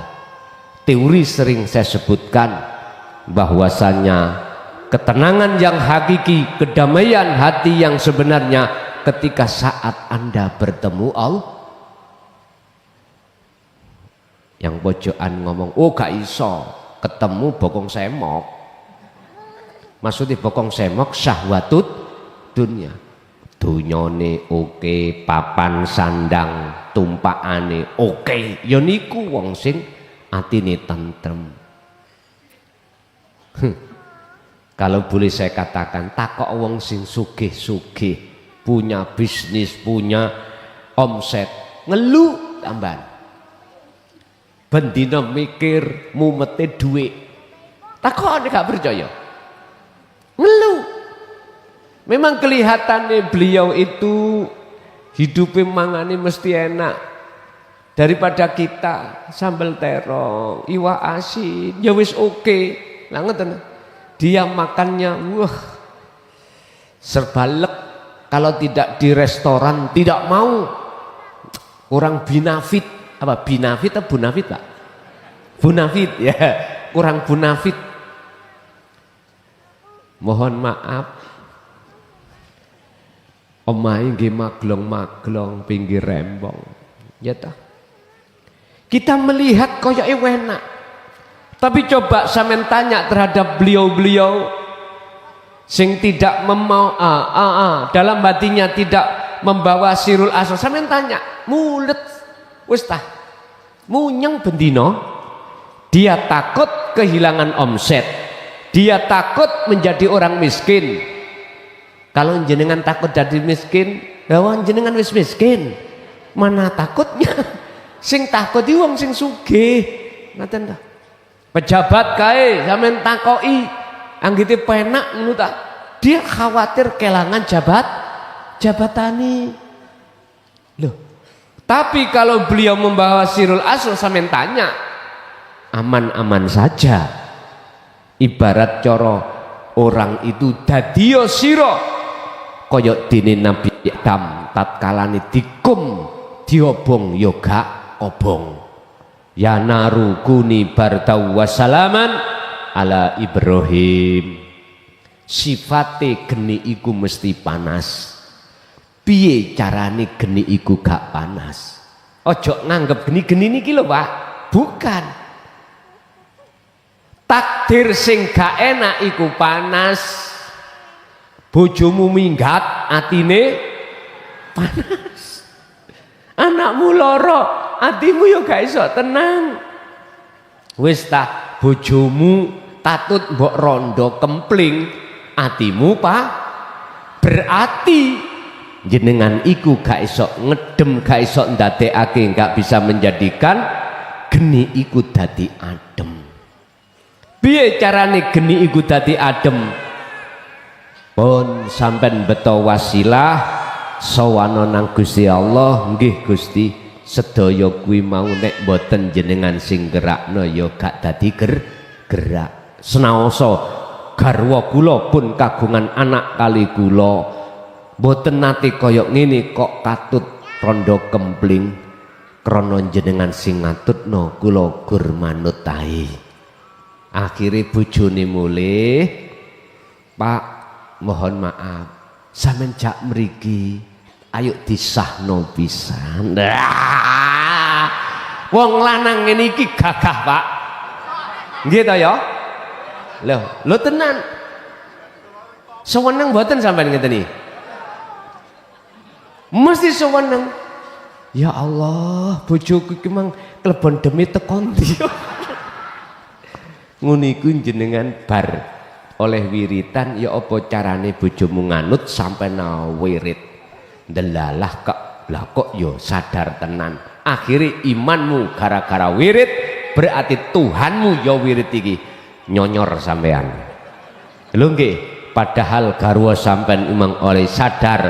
Teori sering saya sebutkan bahwasanya ketenangan yang hakiki, kedamaian hati yang sebenarnya ketika saat Anda bertemu Allah. Yang pojokan ngomong, oh gak iso ketemu bokong semok. Maksudnya bokong semok syahwatut dunia. Dunyane oke, papan sandang tumpakane oke, ya niku wong sing atine tentrem. Kalau boleh saya katakan, takok wong sing sugih-sugih, punya bisnis, punya omset, ngeluh tambahan. Bendina mikir mumete duit. Takok gak percaya. Ngeluh. Memang kelihatannya beliau itu hidupnya mangane mesti enak. Daripada kita sambal terong, iwak asin, ya wis oke. Lah ngoten. Dia makannya wah serba lek. Kalau tidak di restoran tidak mau. Kurang binafit. Apa binafit atau bunafit, Pak? Bunafit ya, kurang bunafit. Mohon maaf. Omahe nggih maglong-maglong pinggir rembong. Ya ta. Kita melihat koyoke enak. Tapi coba sampean tanya terhadap beliau-beliau sing tidak dalam hatinya tidak membawa Sirul Asrar. Sampean tanya, mulet wis tah munyeng bendino, dia takut kehilangan omset, dia takut menjadi orang miskin. Kalau jenengan takut jadi miskin, lawan jenengan wis miskin, mana takutnya? Sing takut iki wong sing sugih, ngaten ta. Pejabat kae sampean takoki, anggite penak ngono ta. Dia khawatir kehilangan jabatane. Loh, tapi kalau beliau membawa Sirul Asrar, sampean tanya, aman-aman saja. Ibarat coro orang itu dadiyo siro koyok dene Nabi Adam tatkalane dikum diobong yoga obong. Ya naru kuni bardau wasalaman ala Ibrahim. Sifate geni iku mesti panas. Piye carane geni iku gak panas? Ojo nganggep geni-geni niki lho, Pak. Bukan. Takdir sing gak enak iku panas. Bojomu minggat atine panas. Anakmu loro, atimu yo gak iso tenang. Wis ta, bojomu tatut mbok rondo kempling, atimu Pak berarti jenengan iku gak iso ngedem, gak iso ndadekake, gak bisa menjadikan geni iku dadi adem. Piye carane geni iku dadi adem? Pun sampean beto wasilah sowan nang Gusti Allah, nggih Gusti, sedaya kuwi mau nek boten jenengan sing gerakno ya gak dadi gerak. Senaosa garwa kula pun kagungan anak kali kula boten nate kaya ngene kok katut rondo kempling krana jenengan sing ngatutno kula gur manut ae. Akhire bojone mulih, Pak mohon maaf sampean jak mriki ayo disahno pisan. Wong lanang ngene iki gagah Pak, nggih ta ya? Lho tenan. Sewenang mboten sampean ngeten iki? Mesti sewenang. Ya Allah, bojoku iki mang klebon demi tekon ndi. Ngono iku jenengan bar oleh wiritan ya apa carane bojomu nganut sampai wirid. Delalah kok ya sadar tenan. Akhire imanmu gara-gara wirid, berarti Tuhanmu ya wirid iki. Nyonyor sampean lho nggih, padahal garwa sampean imang oleh sadar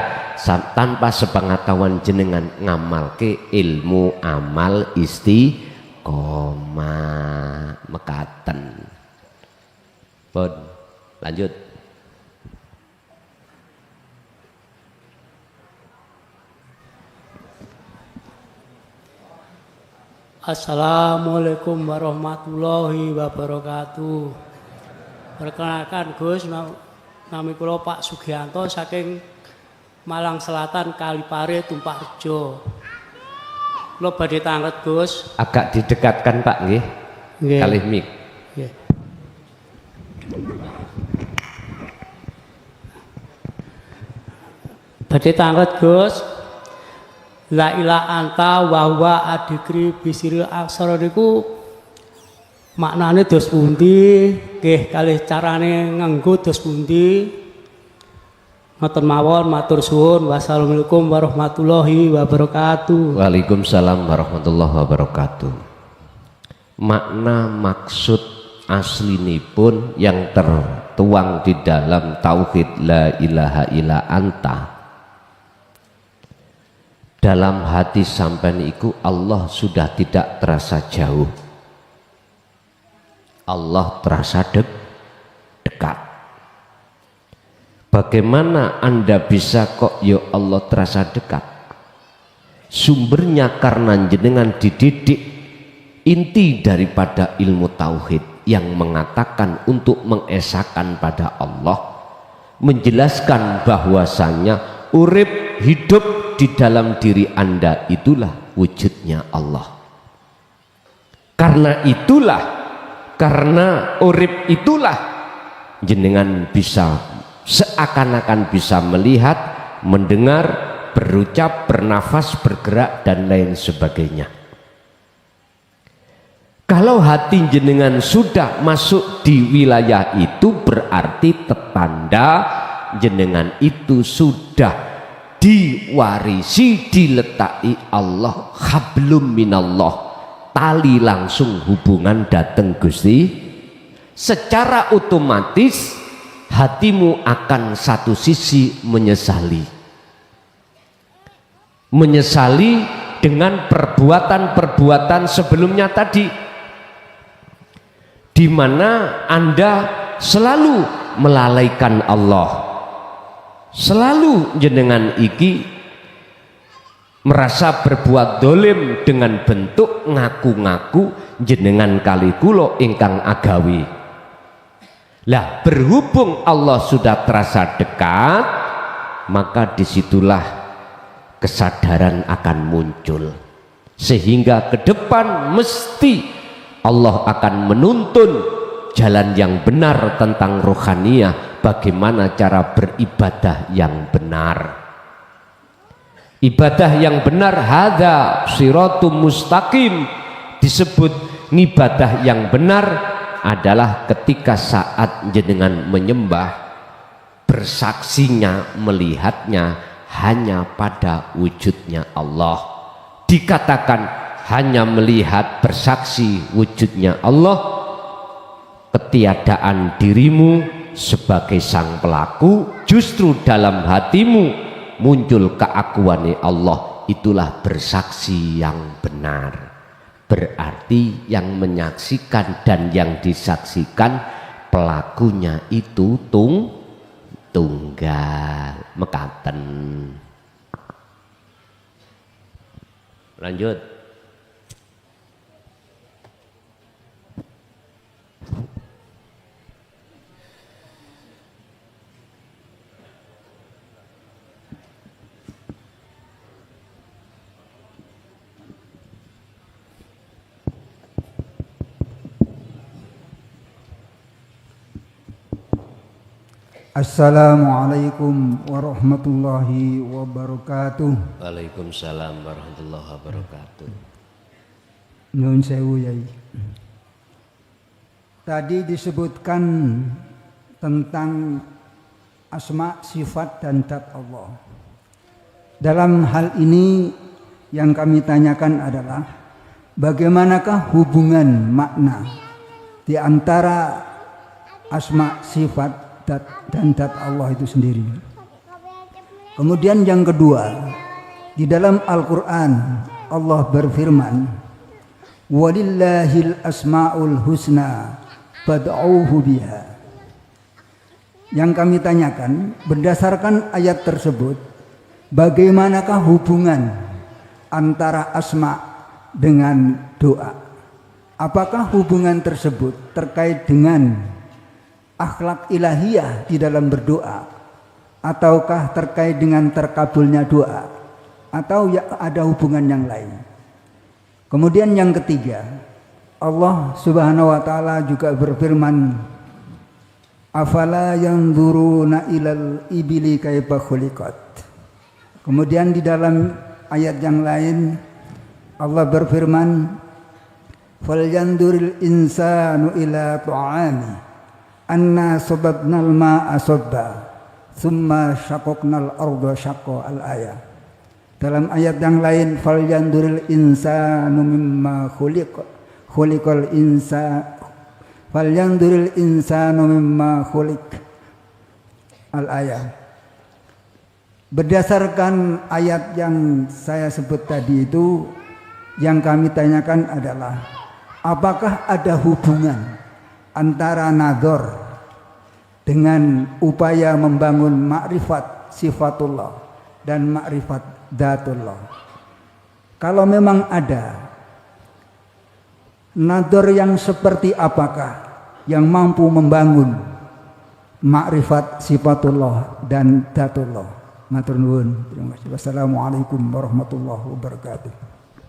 tanpa sepengetahuan jenengan ngamalke ilmu amal istiqomah mekaten. Pun lanjut. Assalamualaikum warahmatullahi wabarakatuh. Perkenalkan Gus, nami kula Pak Sugianto saking Malang Selatan Kalipare Tumpakrejo. Kula badhe tanglet Gus. Agak didekatkan Pak nggih. Nggih. Kalih mik. Nggih. Badhe tanglet Gus. La ilaha anta wa huwa adikri bisiril aksara niku maknane dos pundi, nggih kalih carane nganggo dos pundi. Ngoten mawon matur suwun. Wassalamualaikum warahmatullahi wabarakatuh. Waalaikumsalam warahmatullahi wabarakatuh. Makna maksud aslinipun yang tertuang di dalam tauhid la ilaha illa anta, dalam hati sampean iku Allah sudah tidak terasa jauh, Allah terasa dekat. Bagaimana Anda bisa kok ya Allah terasa dekat? Sumbernya karena jenengan dididik inti daripada ilmu tauhid yang mengatakan untuk mengesahkan pada Allah, menjelaskan bahwasannya urip hidup di dalam diri Anda itulah wujudnya Allah. Karena itulah, karena urip itulah jenengan bisa seakan-akan bisa melihat, mendengar, berucap, bernafas, bergerak dan lain sebagainya. Kalau hati jenengan sudah masuk di wilayah itu, berarti tetanda jenengan itu sudah diwarisi, diletaki Allah, hablum minallah, tali langsung hubungan dateng Gusti. Secara otomatis hatimu akan satu sisi menyesali dengan perbuatan-perbuatan sebelumnya tadi, di mana Anda selalu melalaikan Allah, selalu jenengan iki merasa berbuat dolim dengan bentuk ngaku-ngaku jenengan kali kula ingkang agawi. Lah berhubung Allah sudah terasa dekat, maka disitulah kesadaran akan muncul, sehingga ke depan mesti Allah akan menuntun jalan yang benar tentang rohaniyah, bagaimana cara beribadah yang benar. Ibadah yang benar, hadza siratum mustaqim, disebut ibadah yang benar adalah ketika saat jenengan menyembah, bersaksinya, melihatnya hanya pada wujudnya Allah. Dikatakan hanya melihat bersaksi wujudnya Allah, ketiadaan dirimu sebagai sang pelaku, justru dalam hatimu muncul keakuan Allah. Itulah bersaksi yang benar. Berarti yang menyaksikan dan yang disaksikan pelakunya itu tunggal. Mekaten. Lanjut. Assalamualaikum warahmatullahi wabarakatuh. Waalaikumsalam warahmatullahi wabarakatuh. Nyun sewu Yai. Tadi disebutkan tentang asma, sifat dan zat Allah. Dalam hal ini yang kami tanyakan adalah bagaimanakah hubungan makna di antara asma, sifat dan zat Allah itu sendiri. Kemudian yang kedua, di dalam Al-Quran Allah berfirman, walillahil asma'ul husna fad'uuhu biha. Yang kami tanyakan, berdasarkan ayat tersebut, bagaimanakah hubungan antara asma dengan doa? Apakah hubungan tersebut terkait dengan akhlak ilahiyah di dalam berdoa, ataukah terkait dengan terkabulnya doa, atau ya ada hubungan yang lain? Kemudian yang ketiga, Allah Subhanahu wa taala juga berfirman, afala yanzuruna ilal ibili kaifa khuliqat. Kemudian di dalam ayat yang lain Allah berfirman, falyanzuril insanu ila ta'ami anna sababnal ma'a sabba thumma syaqaqnal arda syaqqa al-ayah. Dalam ayat yang lain, falyanzuril insanu mimma khuliqal falyanzuril insanu mimma khuliq al-ayah. Berdasarkan ayat yang saya sebut tadi itu, yang kami tanyakan adalah apakah ada hubungan antara nador dengan upaya membangun makrifat sifatullah dan makrifat dzatullah. Kalau memang ada, nador yang seperti apakah yang mampu membangun makrifat sifatullah dan dzatullah? Matur nuwun. Terima kasih. Wassalamualaikum warahmatullahi wabarakatuh.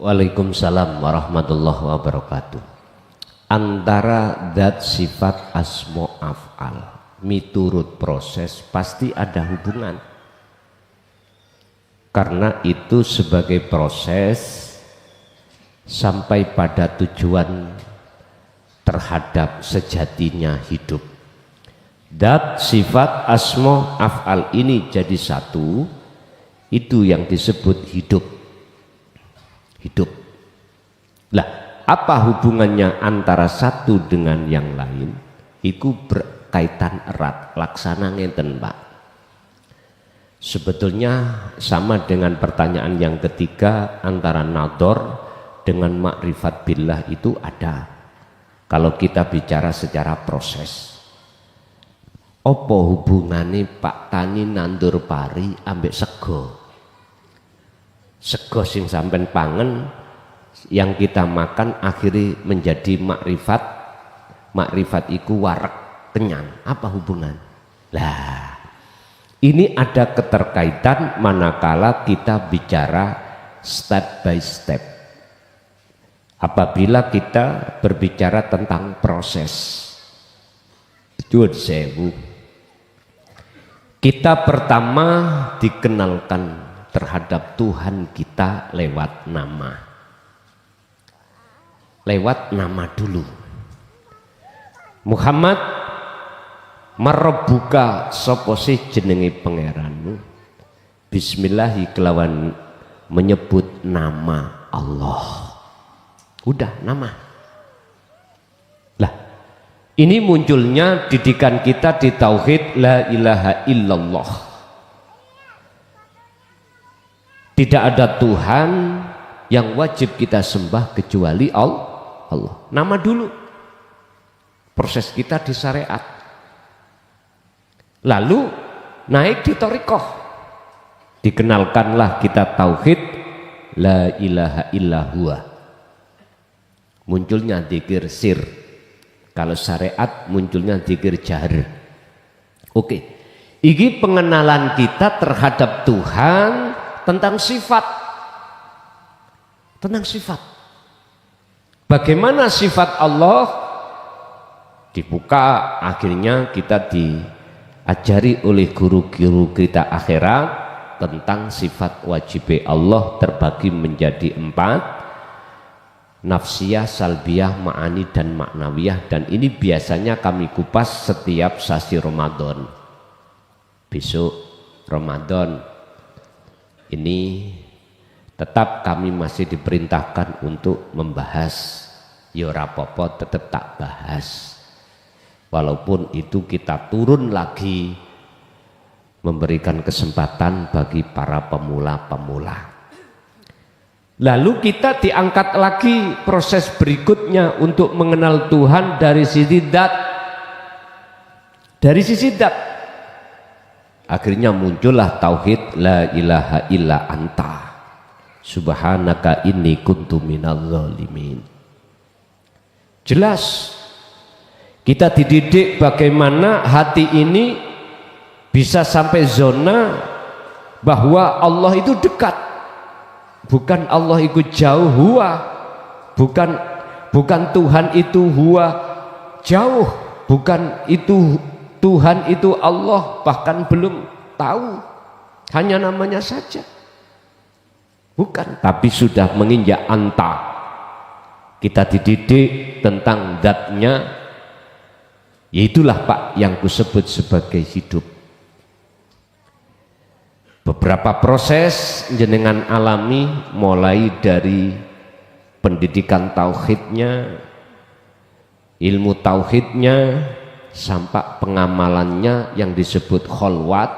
Waalaikumsalam warahmatullahi wabarakatuh. Antara zat, sifat, asma, af'al miturut proses pasti ada hubungan, karena itu sebagai proses sampai pada tujuan terhadap sejatinya hidup. Zat, sifat, asma, af'al ini jadi satu, itu yang disebut hidup. Lah, apa hubungannya antara satu dengan yang lain? Itu berkaitan erat. Laksana ngeten, Pak. Sebetulnya sama dengan pertanyaan yang ketiga, antara nador dengan makrifat billah itu ada. Kalau kita bicara secara proses. Apa hubungannya Pak Tani nandur pari ambek sego? Sego sing sampen pangen yang kita makan akhirnya menjadi makrifat. Makrifat iku warek kenyang. Apa hubungan? Lah, ini ada keterkaitan manakala kita bicara step by step. Apabila kita berbicara tentang proses, kita pertama dikenalkan terhadap Tuhan kita lewat nama. Lewat nama dulu. Muhammad, marebuka sapa sih jenenge pangeranmu? Bismillahi kelawan menyebut nama Allah. Udah nama. Lah, ini munculnya didikan kita di tauhid la ilaha illallah. Tidak ada Tuhan yang wajib kita sembah kecuali Allah. Nama dulu. Proses kita di syariat. Lalu naik di thariqah. Dikenalkanlah kita tauhid la ilaha illallah. Munculnya dzikir sir. Kalau syariat munculnya dzikir jahar. Oke. Ini pengenalan kita terhadap Tuhan tentang sifat. Tentang sifat. Bagaimana sifat Allah? Dibuka, akhirnya kita diajari oleh guru-guru kita akhirat tentang sifat wajib Allah terbagi menjadi 4: nafsiyah, salbiyah, ma'ani dan maknawiyah. Dan ini biasanya kami kupas setiap sasi Ramadan. Besok Ramadan ini tetap kami masih diperintahkan untuk membahas. Ya rapopo tetap tak bahas. Walaupun itu kita turun lagi memberikan kesempatan bagi para pemula-pemula. Lalu kita diangkat lagi proses berikutnya untuk mengenal Tuhan dari sisi zat. Dari sisi zat. Akhirnya muncullah tauhid la ilaha illa anta subhanaka inni kuntu minadz zalimin. Jelas kita dididik bagaimana hati ini bisa sampai zona bahwa Allah itu dekat, bukan Allah itu jauh, huwa, bukan Tuhan itu huwa jauh, bukan itu Tuhan itu Allah bahkan belum tahu, hanya namanya saja, bukan, tapi sudah menginjak anta. Kita dididik tentang zatnya, yaitulah Pak yang kusebut sebagai hidup. Beberapa proses jenengan alami mulai dari pendidikan tauhidnya, ilmu tauhidnya, sampai pengamalannya yang disebut kholwat.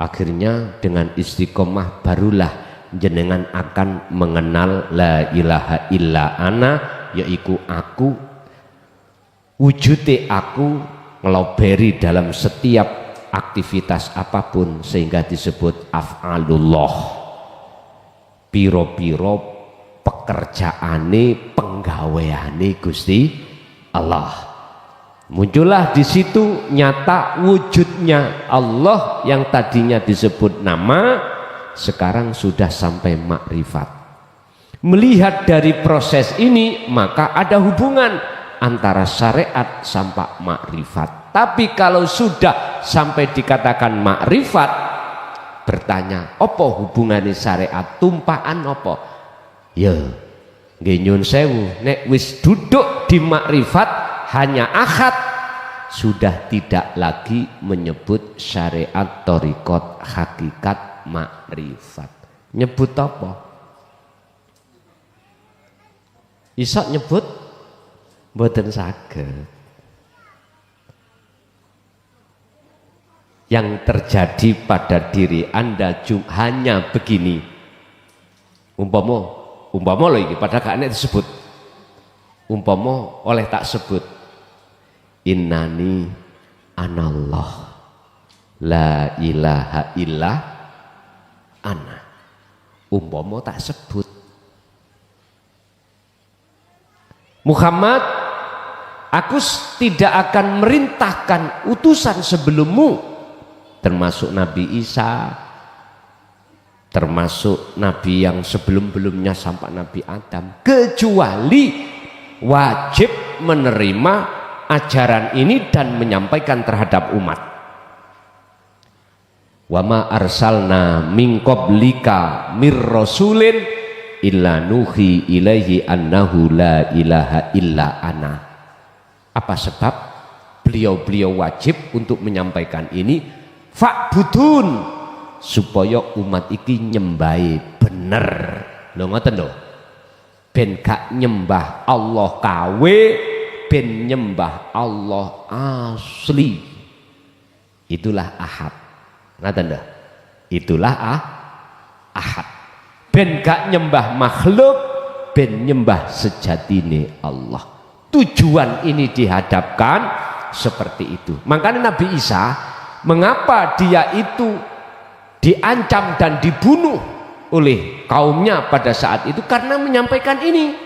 Akhirnya dengan istiqomah barulah jenengan akan mengenal la ilaha illa ana, yaitu aku, wujudnya aku ngeloberi dalam setiap aktivitas apapun sehingga disebut af'alullah. Piro-piro pekerjaane, penggaweane Gusti Allah. Muncullah di situ nyata wujudnya Allah yang tadinya disebut nama, sekarang sudah sampai makrifat. Melihat dari proses ini maka ada hubungan antara syariat sampai makrifat. Tapi kalau sudah sampai dikatakan makrifat, bertanya, apa hubungannya syariat? Tumpaan apa? Ya, nggih nyun sewu, nek wis duduk di makrifat hanya akad, sudah tidak lagi menyebut syariat, thariqat, hakikat, makrifat. Nyebut apa? Iso nyebut mboten saged. Yang terjadi pada diri Anda hanya begini. Umpama loh ini pada gak disebut. Umpama oleh tak sebut. Innani anallah la ilaha illa ana. Umpama tak sebut. Muhammad, aku tidak akan merintahkan utusan sebelummu, termasuk Nabi Isa, termasuk Nabi yang sebelum-belumnya sampai Nabi Adam, kecuali wajib menerima ajaran ini dan menyampaikan terhadap umat. Wa ma arsalna min qablika mir rasulin illa nuhi ilaihi annahu la ilaha illa ana. Apa sebab? Beliau-beliau wajib untuk menyampaikan ini. Fa'budun, supaya umat iki nyembahi bener. Lho ngoten lho. Ben gak nyembah Allah kawe, ben nyembah Allah asli. Itulah ahad. Ngoten lho. Itulah ahad. Ben gak nyembah makhluk, ben nyembah sejatine Allah. Tujuan ini dihadapkan seperti itu. Makanya Nabi Isa, mengapa dia itu diancam dan dibunuh oleh kaumnya pada saat itu? Karena menyampaikan ini.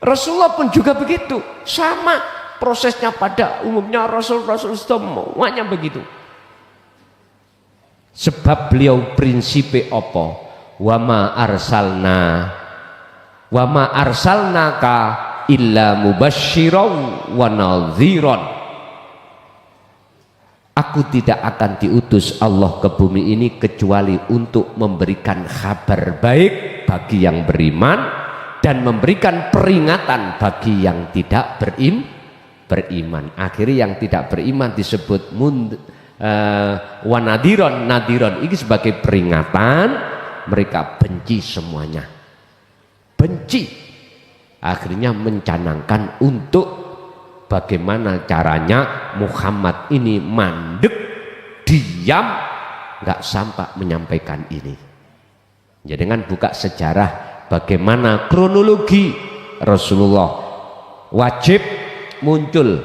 Rasulullah pun juga begitu, sama prosesnya pada umumnya Rasul-Rasul semuanya begitu. Sebab beliau prinsipe apa? Wa ma arsalnaka illa mubasysyiran wa nadhiran. Aku tidak akan diutus Allah ke bumi ini kecuali untuk memberikan kabar baik bagi yang beriman dan memberikan peringatan bagi yang tidak beriman. Akhirnya yang tidak beriman disebut wanadiron, nadiron ini sebagai peringatan. Mereka benci semuanya, benci. Akhirnya mencanangkan untuk bagaimana caranya Muhammad ini mandek, diam, nggak sampai menyampaikan ini. Jadi dengan buka sejarah bagaimana kronologi Rasulullah wajib muncul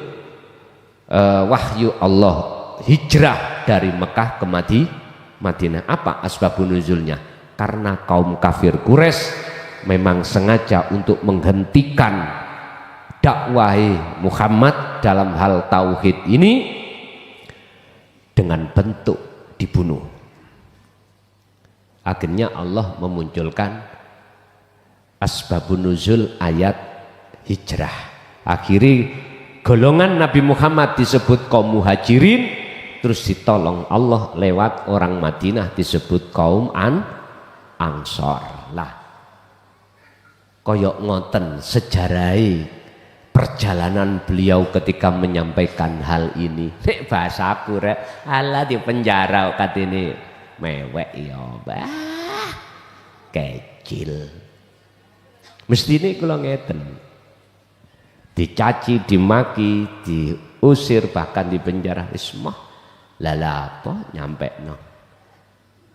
wahyu Allah hijrah dari Mekah ke Madinah. Apa asbabun nuzulnya? Karena kaum kafir Quraisy memang sengaja untuk menghentikan dakwah Muhammad dalam hal tauhid ini dengan bentuk dibunuh. Akhirnya Allah memunculkan asbabun nuzul ayat hijrah. Akhirnya golongan Nabi Muhammad disebut kaum muhajirin, terus ditolong Allah lewat orang Madinah disebut kaum Ansor. Lah koyok ngoten sejarahai perjalanan beliau ketika menyampaikan hal ini. Nek bahasaku rek ala di penjara kat ini mewek ya bah kecil. Mestine kula ngeten. Dicaci, dimaki, diusir, bahkan di penjara. Ismah lala apa nyampe no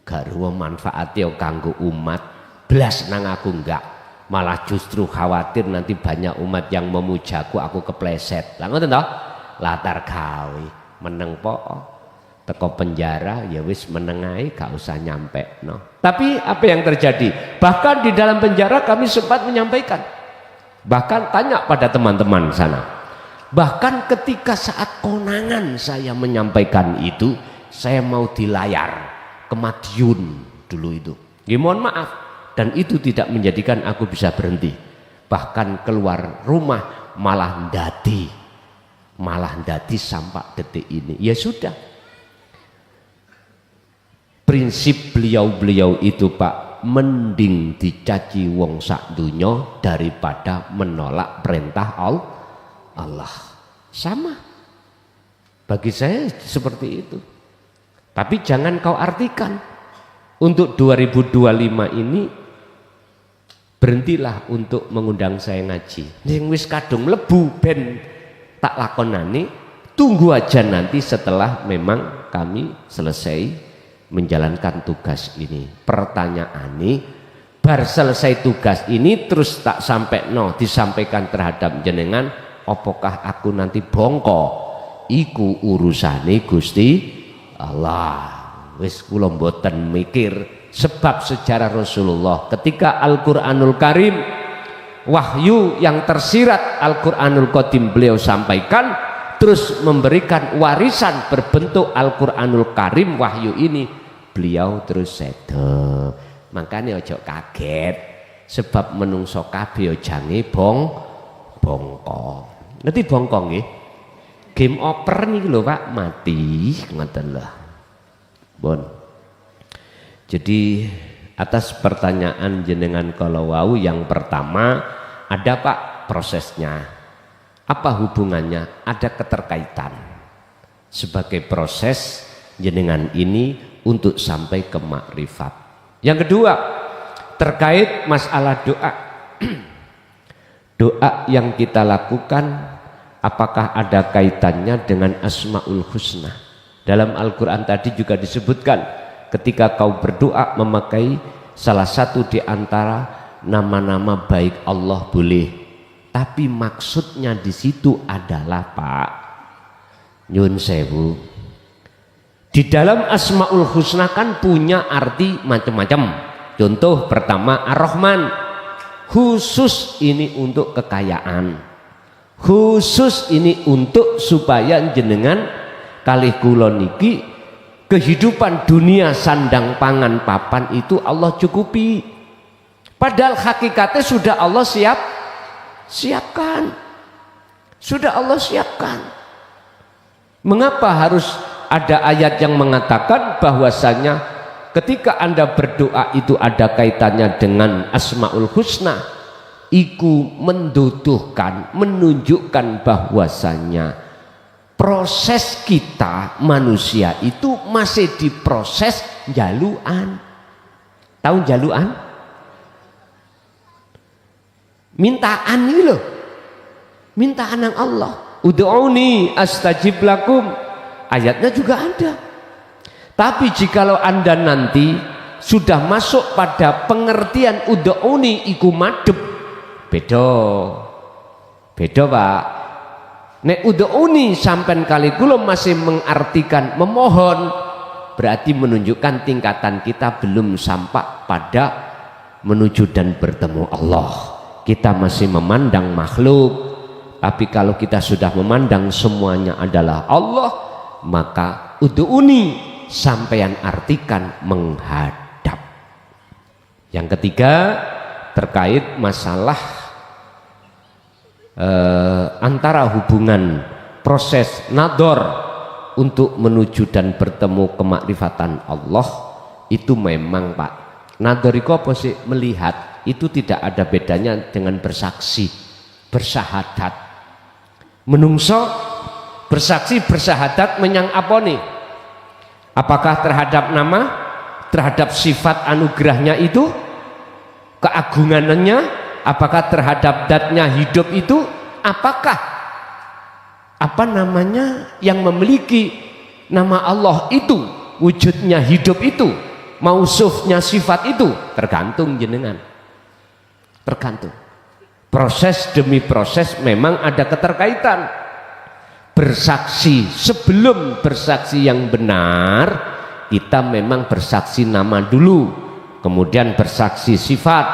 gak ruang manfaatnya kanggo umat belas nang aku enggak, malah justru khawatir nanti banyak umat yang memujaku aku kepleset. Lah ngoten toh latar gawe meneng po teko penjara ya wis menengai gak usah nyampe no. Tapi apa yang terjadi? Bahkan di dalam penjara kami sempat menyampaikan, bahkan tanya pada teman-teman sana. Bahkan ketika saat konangan saya menyampaikan itu, saya mau di layar ke Madiun dulu itu. Ya mohon maaf, dan itu tidak menjadikan aku bisa berhenti. Bahkan keluar rumah malah ndadi sampai detik ini. Ya sudah. Prinsip beliau itu Pak, mending dicaci wong sak dunya daripada menolak perintah Allah. Sama bagi saya seperti itu. Tapi jangan kau artikan untuk 2025 ini berhentilah untuk mengundang saya ngaji. Ning wis kadung mlebu ben tak lakonani, tunggu aja nanti setelah memang kami selesai menjalankan tugas ini. Pertanyaane bar selesai tugas ini terus tak sampai disampaikan terhadap jenengan, apakah aku nanti bongko? Iku urusane Gusti Allah. Wis kula mboten mikir, sebab sejarah Rasulullah ketika Al-Qur'anul Karim wahyu yang tersirat Al-Qur'anul Qadim beliau sampaikan, terus memberikan warisan berbentuk Al-Qur'anul Karim wahyu ini, beliau terus sedo. Makanya ojo kaget, sebab menungso kabeh jange bongko. Ngerti bongko nggih? Game over nih lho Pak, mati ngoten lho. Bon. Jadi atas pertanyaan jenengan kalau wau yang pertama, ada Pak prosesnya. Apa hubungannya? Ada keterkaitan. Sebagai proses jenengan ini untuk sampai ke makrifat. Yang kedua, terkait masalah doa. Doa yang kita lakukan apakah ada kaitannya dengan Asmaul Husna? Dalam Al-Quran tadi juga disebutkan ketika kau berdoa memakai salah satu di antara nama-nama baik Allah boleh, tapi maksudnya di situ adalah Pak Nyun Sewu, di dalam Asmaul Husna kan punya arti macam-macam. Contoh pertama Ar-Rahman, khusus ini untuk kekayaan, khusus ini untuk supaya jenengan kalih kula niki kehidupan dunia sandang pangan papan itu Allah cukupi. Padahal hakikatnya sudah Allah siapkan. Sudah Allah siapkan. Mengapa harus ada ayat yang mengatakan bahwasanya ketika Anda berdoa itu ada kaitannya dengan Asmaul Husna? Iku menduduhkan, menunjukkan bahwasanya proses kita manusia itu masih diproses jaluan. Tahu jaluan? Mintaan ini loh, mintaan yang Allah. Ud'uni astajib lakum, ayatnya juga ada. Tapi jikalau Anda nanti sudah masuk pada pengertian ud'uni iku madhep, beda Pak. Nek ud'uni sampai kali kula masih mengartikan memohon, berarti menunjukkan tingkatan kita belum sampai pada menuju dan bertemu Allah. Kita masih memandang makhluk. Tapi kalau kita sudah memandang semuanya adalah Allah, maka ud'uni sampeyan artikan menghadap. Yang ketiga terkait masalah antara hubungan proses nador untuk menuju dan bertemu kemakrifatan Allah itu memang Pak, nador itu apa sih? Melihat, itu tidak ada bedanya dengan bersaksi, bersahadat. Menungso bersaksi bersahadat menyang apa nih? Apakah terhadap nama, terhadap sifat anugerahnya itu, keagungannya, apakah terhadap datnya hidup itu, apakah apa namanya yang memiliki nama Allah itu, wujudnya hidup itu, mausufnya sifat itu, tergantung jenengan, tergantung. Proses demi proses memang ada keterkaitan. Bersaksi, sebelum bersaksi yang benar, kita memang bersaksi nama dulu, kemudian bersaksi sifat,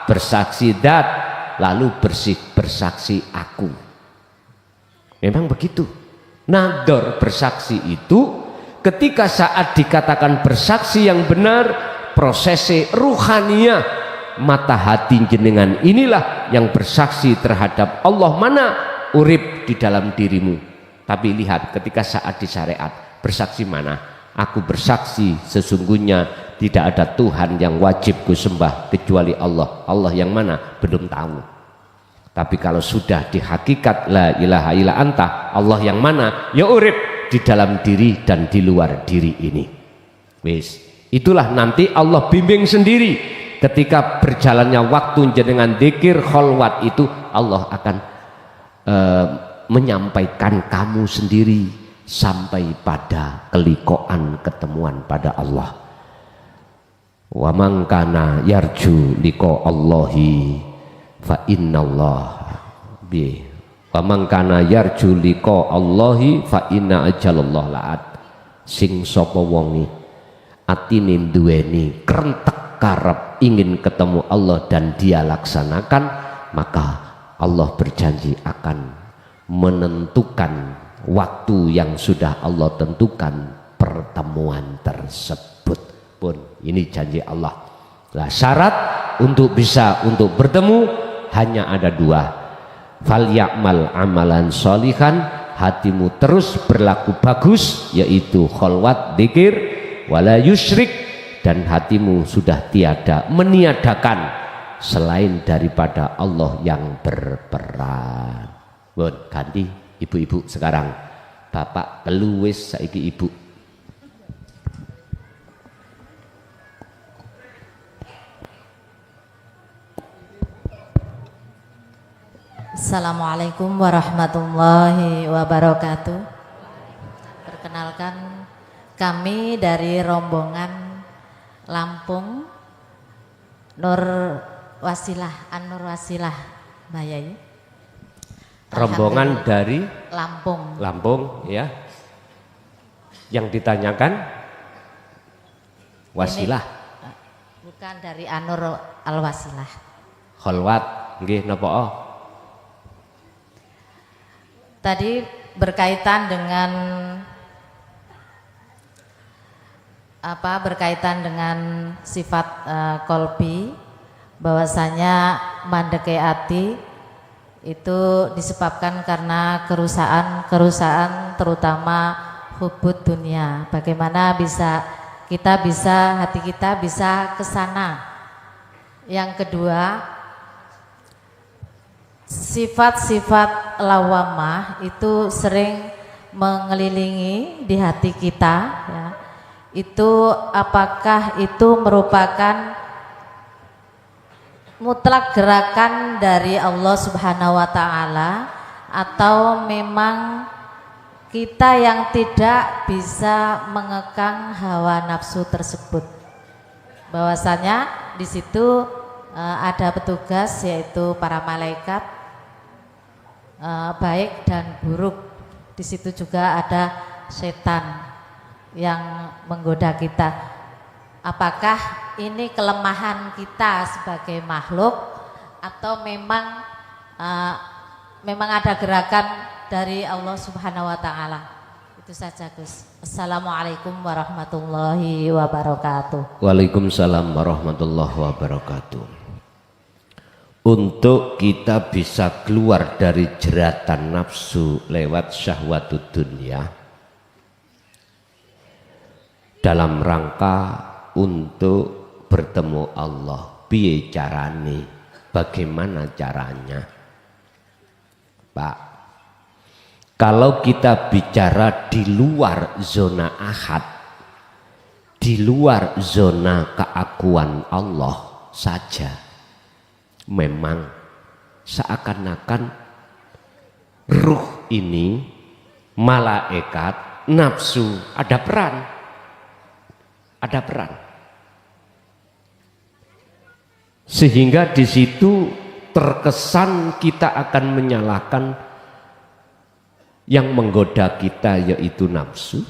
bersaksi dat, lalu bersaksi aku. Memang begitu. Nador bersaksi itu ketika saat dikatakan bersaksi yang benar, prosesnya ruhaniyah, mata hati jenengan inilah yang bersaksi terhadap Allah mana urip di dalam dirimu. Tapi lihat ketika saat di syariat, bersaksi mana? Aku bersaksi sesungguhnya tidak ada Tuhan yang wajib ku sembah kecuali Allah. Allah yang mana? Belum tahu. Tapi kalau sudah di hakikat la ilaha illa anta, Allah yang mana? Ya urip di dalam diri dan di luar diri ini. Wis, itulah nanti Allah bimbing sendiri. Ketika berjalannya waktu jenengan dzikir kholwat itu, Allah akan menyampaikan kamu sendiri sampai pada kelikoan ketemuan pada Allah. Wa man kana yarju liqa Allahi fa innallah bi wa man kana yarju liqa Allahi fa inna ajalallah la'at. Sing sapa wonge atine duweni krentek karep ingin ketemu Allah dan dia laksanakan, maka Allah berjanji akan menentukan waktu yang sudah Allah tentukan pertemuan tersebut pun. Ini janji Allah. Nah, syarat untuk bisa untuk bertemu hanya ada dua. Fal ya'mal amalan sholihan, hatimu terus berlaku bagus, yaitu kholwat dzikir, wala yusyrik, dan hatimu sudah tiada meniadakan selain daripada Allah yang berperan. Ganti ibu-ibu sekarang, bapak keluwis saiki ibu. Assalamualaikum warahmatullahi wabarakatuh. Perkenalkan, kami dari rombongan Lampung Nur Wasilah, An-Nur Wasilah, Mbak Yai. Rombongan dari Lampung. Lampung, ya. Yang ditanyakan wasilah. Ini, bukan dari An-Nur Al-Wasilah. Kholwat, nggih napa? Tadi berkaitan dengan berkaitan dengan sifat kolbi, bahwasanya mandeke ati itu disebabkan karena kerusakan terutama hubud dunia. Bagaimana hati kita bisa ke sana. Yang kedua, sifat-sifat lawamah itu sering mengelilingi di hati kita, ya. Itu apakah itu merupakan mutlak gerakan dari Allah Subhanahu wa taala atau memang kita yang tidak bisa mengekang hawa nafsu tersebut? Bahwasanya di situ ada petugas, yaitu para malaikat baik dan buruk. Di situ juga ada setan yang menggoda kita. Apakah ini kelemahan kita sebagai makhluk atau memang ada gerakan dari Allah Subhanahu wa taala? Itu saja, Gus. Assalamualaikum warahmatullahi wabarakatuh. Waalaikumsalam warahmatullahi wabarakatuh. Untuk kita bisa keluar dari jeratan nafsu lewat syahwatud dunia dalam rangka untuk bertemu Allah, piye carane, bagaimana caranya, Pak? Kalau kita bicara di luar zona ahad, di luar zona keakuan Allah saja, memang seakan-akan ruh ini, malaikat, nafsu ada peran. Sehingga di situ terkesan kita akan menyalahkan yang menggoda kita, yaitu nafsu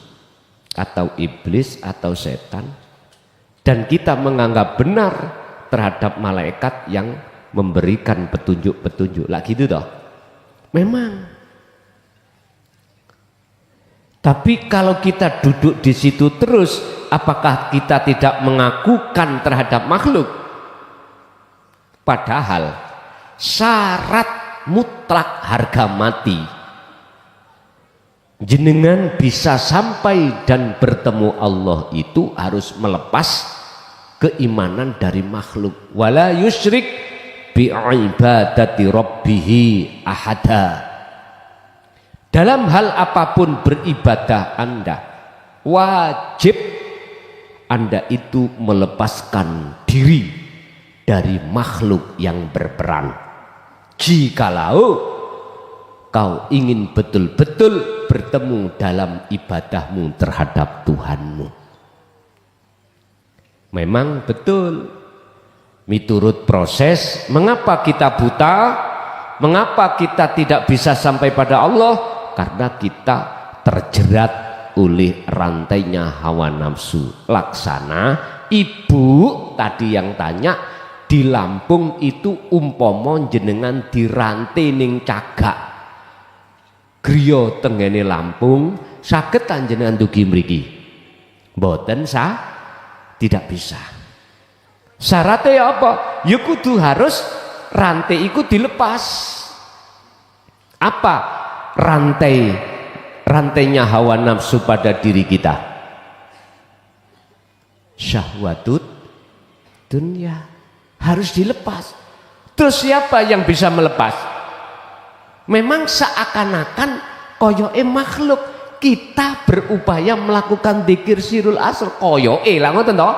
atau iblis atau setan, dan kita menganggap benar terhadap malaikat yang memberikan petunjuk-petunjuk. Lah gitu toh. Memang. Tapi kalau kita duduk di situ terus, apakah kita tidak mengakukan terhadap makhluk? Padahal syarat mutlak harga mati jenengan bisa sampai dan bertemu Allah itu harus melepas keimanan dari makhluk. Wala yusyrik bi ibadati rabbih ahada. Dalam hal apapun beribadah Anda, wajib Anda itu melepaskan diri dari makhluk yang berperan. Jikalau kau ingin betul-betul bertemu dalam ibadahmu terhadap Tuhanmu. Memang betul, miturut proses, mengapa kita buta, mengapa kita tidak bisa sampai pada Allah? Karena kita terjerat oleh rantainya hawa nafsu. Laksana ibu tadi yang tanya, di Lampung itu umpama jenengan dirantai ning cagak griya tengene Lampung, saged jenengan dugi mriki? Mboten sah, tidak bisa. Syaratnya apa? Ya kudu harus rantai iku dilepas. Apa rantainya hawa nafsu pada diri kita? Syahwatut dunia harus dilepas. Terus siapa yang bisa melepas? Memang seakan-akan koyoke makhluk kita berupaya melakukan dzikir sirul asr, koyoke lah ngoten to.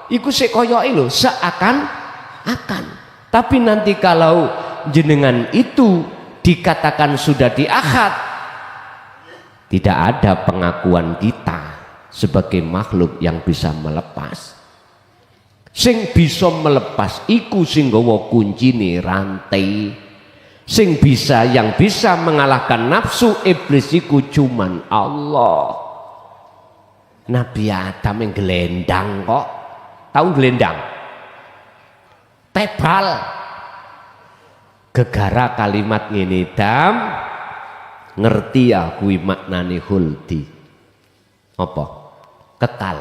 Iku sik koyoke lho, seakan-akan. Tapi nanti kalau jenengan itu dikatakan sudah di akad, tidak ada pengakuan kita sebagai makhluk yang bisa melepas. Sing bisa melepas iku sing nggawa kuncine rantai. Sing bisa, yang bisa mengalahkan nafsu iblis iku cuman Allah. Nabi Adam yang gelendang kok. Tahu gelendang? Tebal. Gegara kalimat ngene, Dam, ngerti ya kuwi maknane khuldi. Apa? Kekal.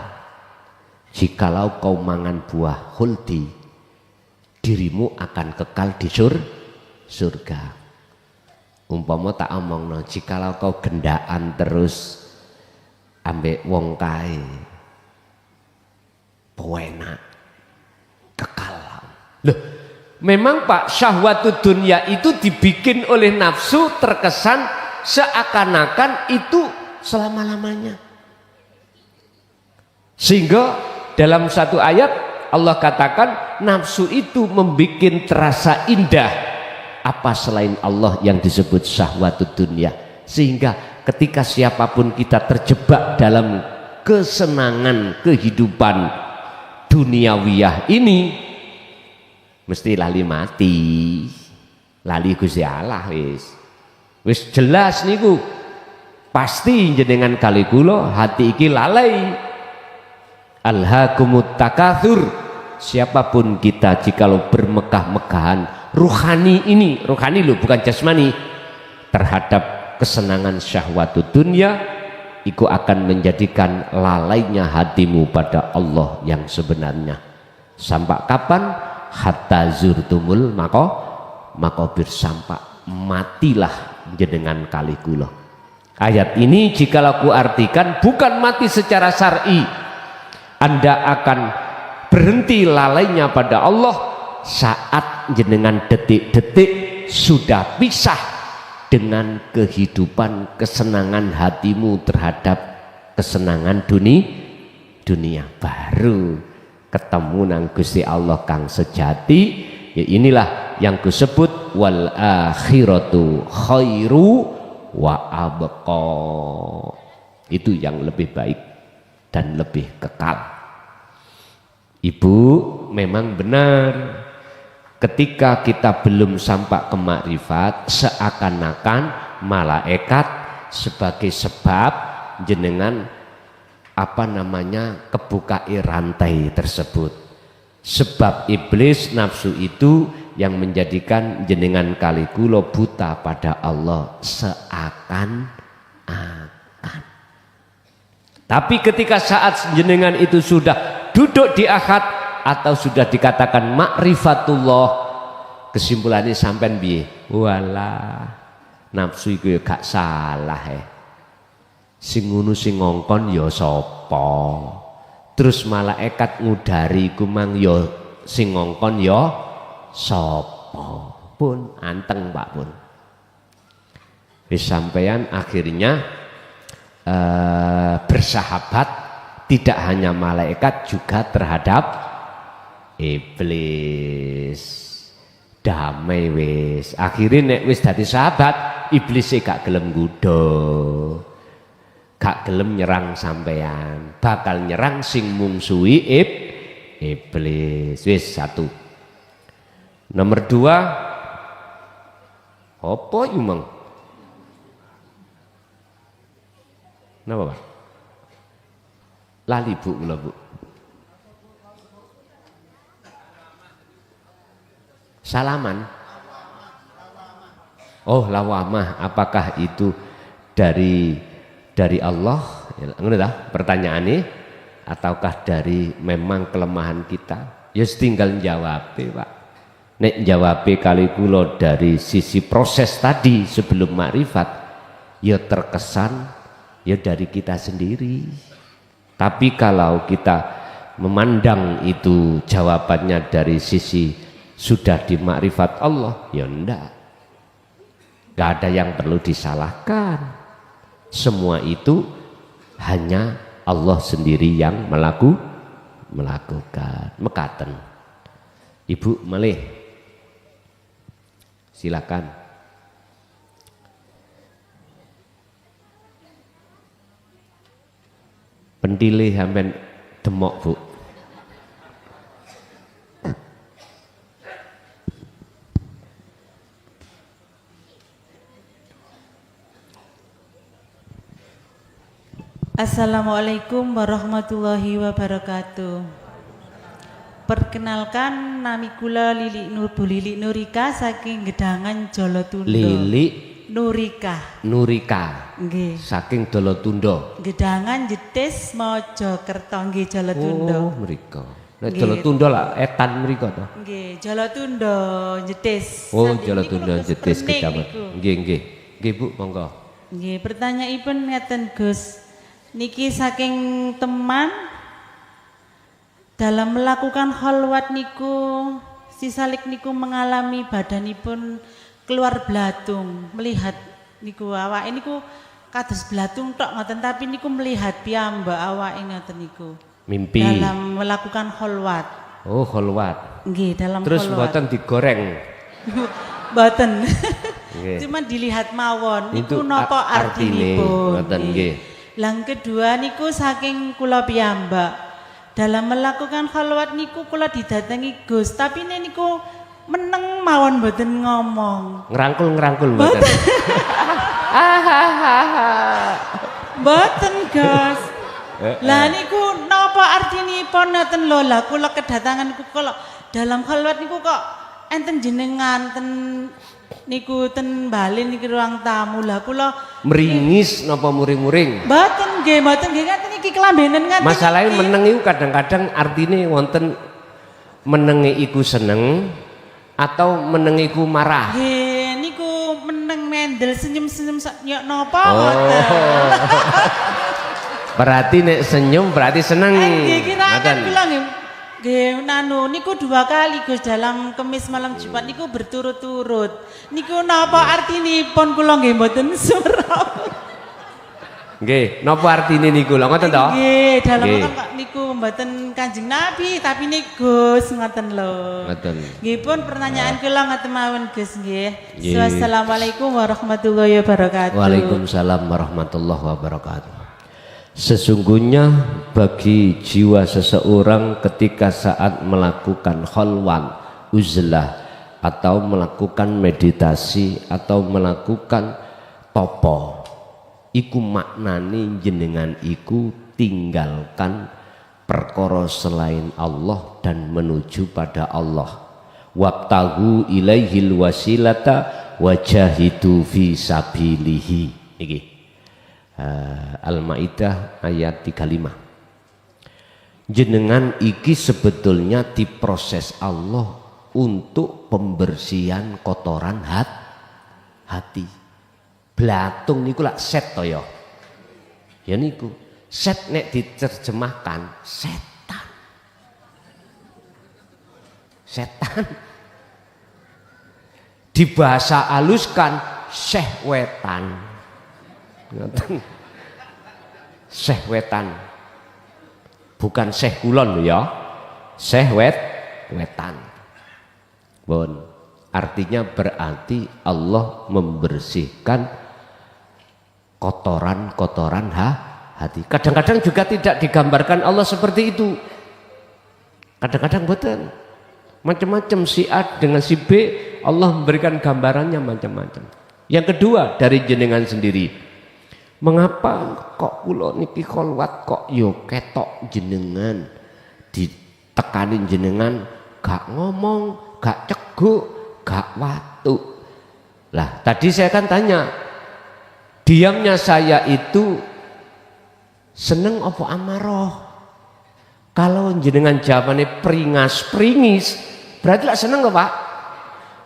Jikalau kau mangan buah khuldi, dirimu akan kekal di surga. Umpama tak omongno, jikalau kau gendaan terus ambek wong kae, penak kekal. Loh, memang Pak, syahwatud dunia itu dibikin oleh nafsu, terkesan seakan-akan itu selama-lamanya. Sehingga dalam satu ayat Allah katakan nafsu itu membuat terasa indah apa selain Allah yang disebut syahwatud dunia. Sehingga ketika siapapun kita terjebak dalam kesenangan kehidupan duniawiyah ini, mesti lali mati, lali Gusti Allah. Wis jelas niku, pasti jenengan kali kula hati iki lalai. Alhaakumut takatsur. Siapapun kita jikalau bermegah-megahan ruhani ini, ruhani loh bukan jasmani, terhadap kesenangan syahwatud dunia, itu akan menjadikan lalainya hatimu pada Allah yang sebenarnya. Sampai kapan? Hatta zurtumul makobir, sampai matilah jenengan kali kula. Ayat ini jikalau ku artikan bukan mati secara syar'i, Anda akan berhenti lalainya pada Allah saat jenengan detik-detik sudah pisah dengan kehidupan kesenangan hatimu terhadap kesenangan dunia, baru ketemu nang Gusti Allah kang sejati. Ya inilah yang kusebut wal akhiratu khairu wa abqa, itu yang lebih baik dan lebih kekal. Ibu, memang benar ketika kita belum sampai ke makrifat, seakan-akan malaikat sebagai sebab jenengan kebukai rantai tersebut. Sebab iblis nafsu itu yang menjadikan jenengan kali kula buta pada Allah seakan-akan. Tapi ketika saat jenengan itu sudah duduk di akad atau sudah dikatakan makrifatullah, kesimpulannya sampean piye? Walah, nafsu iku ya gak salah sing ngono sing ngongkon ya sapa? Terus malaikat ngudari iku mang ya sing ngongkon ya sapa? Pun anteng Pak pun. Wis sampean akhirnya bersahabat tidak hanya malaikat juga terhadap iblis. Damai wis. Akhirnya nek wis dadi sahabat, iblis gak gelem nggodha. Gak gelem nyerang sampean, bakal nyerang sing mungsuhi iblis. Wis satu. Nomor dua, apa yumeng? Napa Pak? Lali Bu kula Bu. Salaman. Oh, lawamah. Apakah itu dari Allah? Ngono ta pertanyaane, ataukah dari memang kelemahan kita? Ya tinggal jawab, Pak. Nek jawab kali kula dari sisi proses tadi sebelum makrifat, ya terkesan ya dari kita sendiri. Tapi kalau kita memandang itu jawabannya dari sisi sudah di makrifat Allah, ya enggak. Enggak ada yang perlu disalahkan. Semua itu hanya Allah sendiri yang melakukan. Mekaten. Ibu melih. Silakan. Pentile sampean demok, Bu. Assalamualaikum warahmatullahi wabarakatuh. Perkenalkan, nami kula Lili Bu Lili Nurika saking Gedangan Jolotundo. Lili Nurika. Nggih. Saking Jolotundo. Gedangan Jetis Mojokerto nggih Jolotundo. Oh, mriko. Nek Jolotundo lah etan mriko to. Nggih, Jolotundo Jetis. Oh, Sandi Jolotundo niku Jetis Bening Kecamatan. niku. Nggih, nggih. Nggih, Bu, monggo. Nggih, pertanyaanipun ngeten Gus. Niki saking teman dalam melakukan kholwat niku sisalik niku mengalami badanipun keluar belatung, melihat niku awake niku kados belatung tok ngoten, tapi niku melihat piyambak awake ngoten niku. Mimpi. Dalam melakukan kholwat. Oh, kholwat. Nggih, dalam Terus kholwat. mboten digoreng. Mboten. Nggih. Cuma dilihat mawon Itu niku napa artine, artinipun. ngoten nggih. Lang kedua niku saking kula piyambak. Dalam melakukan khalwat niku kula didatangi Gus, tapi niku meneng mawon mboten ngomong. Ngerangkul mboten. Mboten Gus. Lah niku napa artinipun ngoten lho. Lah kula kedatangan kula dalam khalwat niku kok enten jenengan ten niku ten Bali niki ruang tamu. Lah kula Meringis napa muring-muring? mboten nggih ngaten iki kelambenan ngaten. Masalahnya iki. meneng itu kadang-kadang artinya wonten menengi iku seneng atau menengi iku marah. Nggih niku meneng mendel senyum-senyum nyok napa Oh. ngoten. Berarti nek senyum berarti seneng. Nggih kira Ngoten. kan kula nggih. Nggih nanu niku 2 kali Gus dalam Kemis malam Jumat niku berturut-turut. Niku napa artinipun kula nggih mboten surau. Nggih, napa artine niku lho ngoten to? Nggih, dalam Nggih. kok niku mboten Kanjeng Nabi tapi niku Gus ngoten lho. Ngoten. Nggih pun pertanyaan kula ngoten mawon Gus nggih. Nggih. Wassalamualaikum warahmatullahi wabarakatuh. Waalaikumsalam warahmatullahi wabarakatuh. Sesungguhnya bagi jiwa seseorang ketika saat melakukan khalwan, uzlah atau melakukan meditasi atau melakukan topo, iku maknani jenengan iku tinggalkan perkara selain Allah dan menuju pada Allah. Wabtagu ilaihil wasilata wajahidu fi sabilihi. Iki Al-Maidah ayat 35. Jenengan iki sebetulnya diproses Allah untuk pembersihan kotoran hati. Blatung niku lak set to ya. Ya niku. Set nek diterjemahkan setan. Setan. Dibahasa haluskan syahwetan. Ngoten. Syahwetan. Bukan syekh kulon ya. Syahwetan. Bon. Artinya berarti Allah membersihkan kotoran-kotoran hati. Kadang-kadang juga tidak digambarkan Allah seperti itu. Kadang-kadang betul. Macam-macam si A dengan si B, Allah memberikan gambarannya macam-macam. Yang kedua dari jenengan sendiri. Mengapa kok kula niki kholwat kok yo ketok jenengan ditekanin jenengan gak ngomong, gak ceguk, gak watu. Lah tadi saya kan tanya, diamnya saya itu seneng apa amarah? Kalau jenengan jawabannya peringas-peringis, berarti lah seneng loh Pak.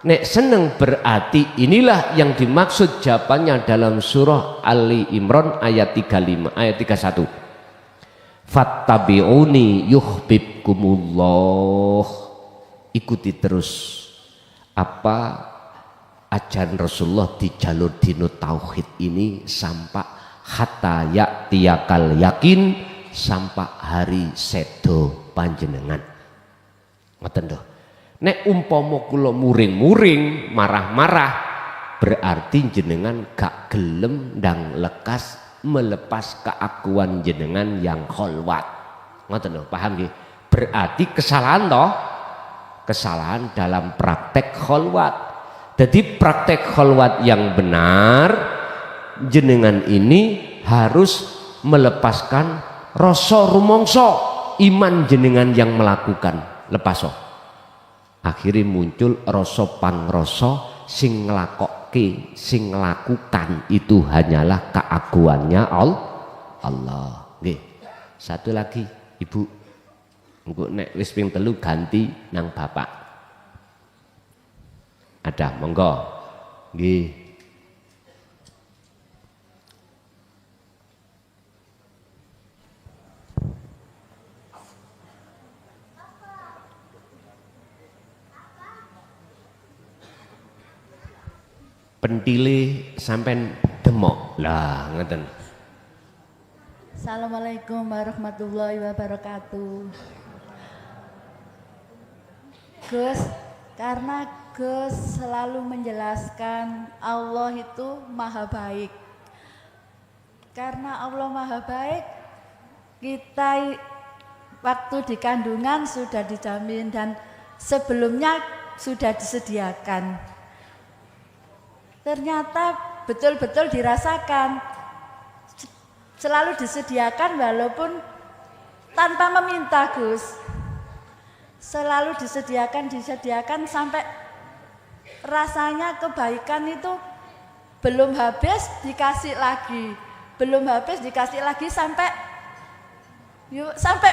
Nek seneng berarti inilah yang dimaksud jawabannya dalam surah Ali Imran ayat 35, ayat 31. Fattabi'uni yuhibbukumullah. Ikuti terus apa ajaran Rasulullah di jalur dino tauhid ini sampai hatta ya'tiyakal yakin, sampai hari sedo panjenengan. Ngoten lho. Nek umpama kula muring-muring, marah-marah, berarti jenengan gak gelem ndang lekas melepas keakuan jenengan yang kholwat. Ngoten lho, paham nggih? Berarti kesalahan toh? Kesalahan dalam praktek kholwat. Jadi praktek kholwat yang benar jenengan ini harus melepaskan rasa rumangsa iman jenengan yang melakukan lepas. Akhirnya muncul rasa pangrasa sing nglakokke, sing nglakukan itu hanyalah keaguannya Allah. Nggih. Satu lagi, Ibu. Engko nek wis ping 3 ganti nang bapak. Ada, monggo. Nggih. Pentile sampean demok lah ngeten. Assalamualaikum warahmatullahi wabarakatuh. Gus, karena Gus selalu menjelaskan Allah itu maha baik. Karena Allah maha baik, kita waktu di kandungan sudah dijamin dan sebelumnya sudah disediakan. Ternyata betul-betul dirasakan, selalu disediakan walaupun tanpa meminta, Gus. Selalu disediakan sampai rasanya kebaikan itu belum habis dikasih lagi, sampai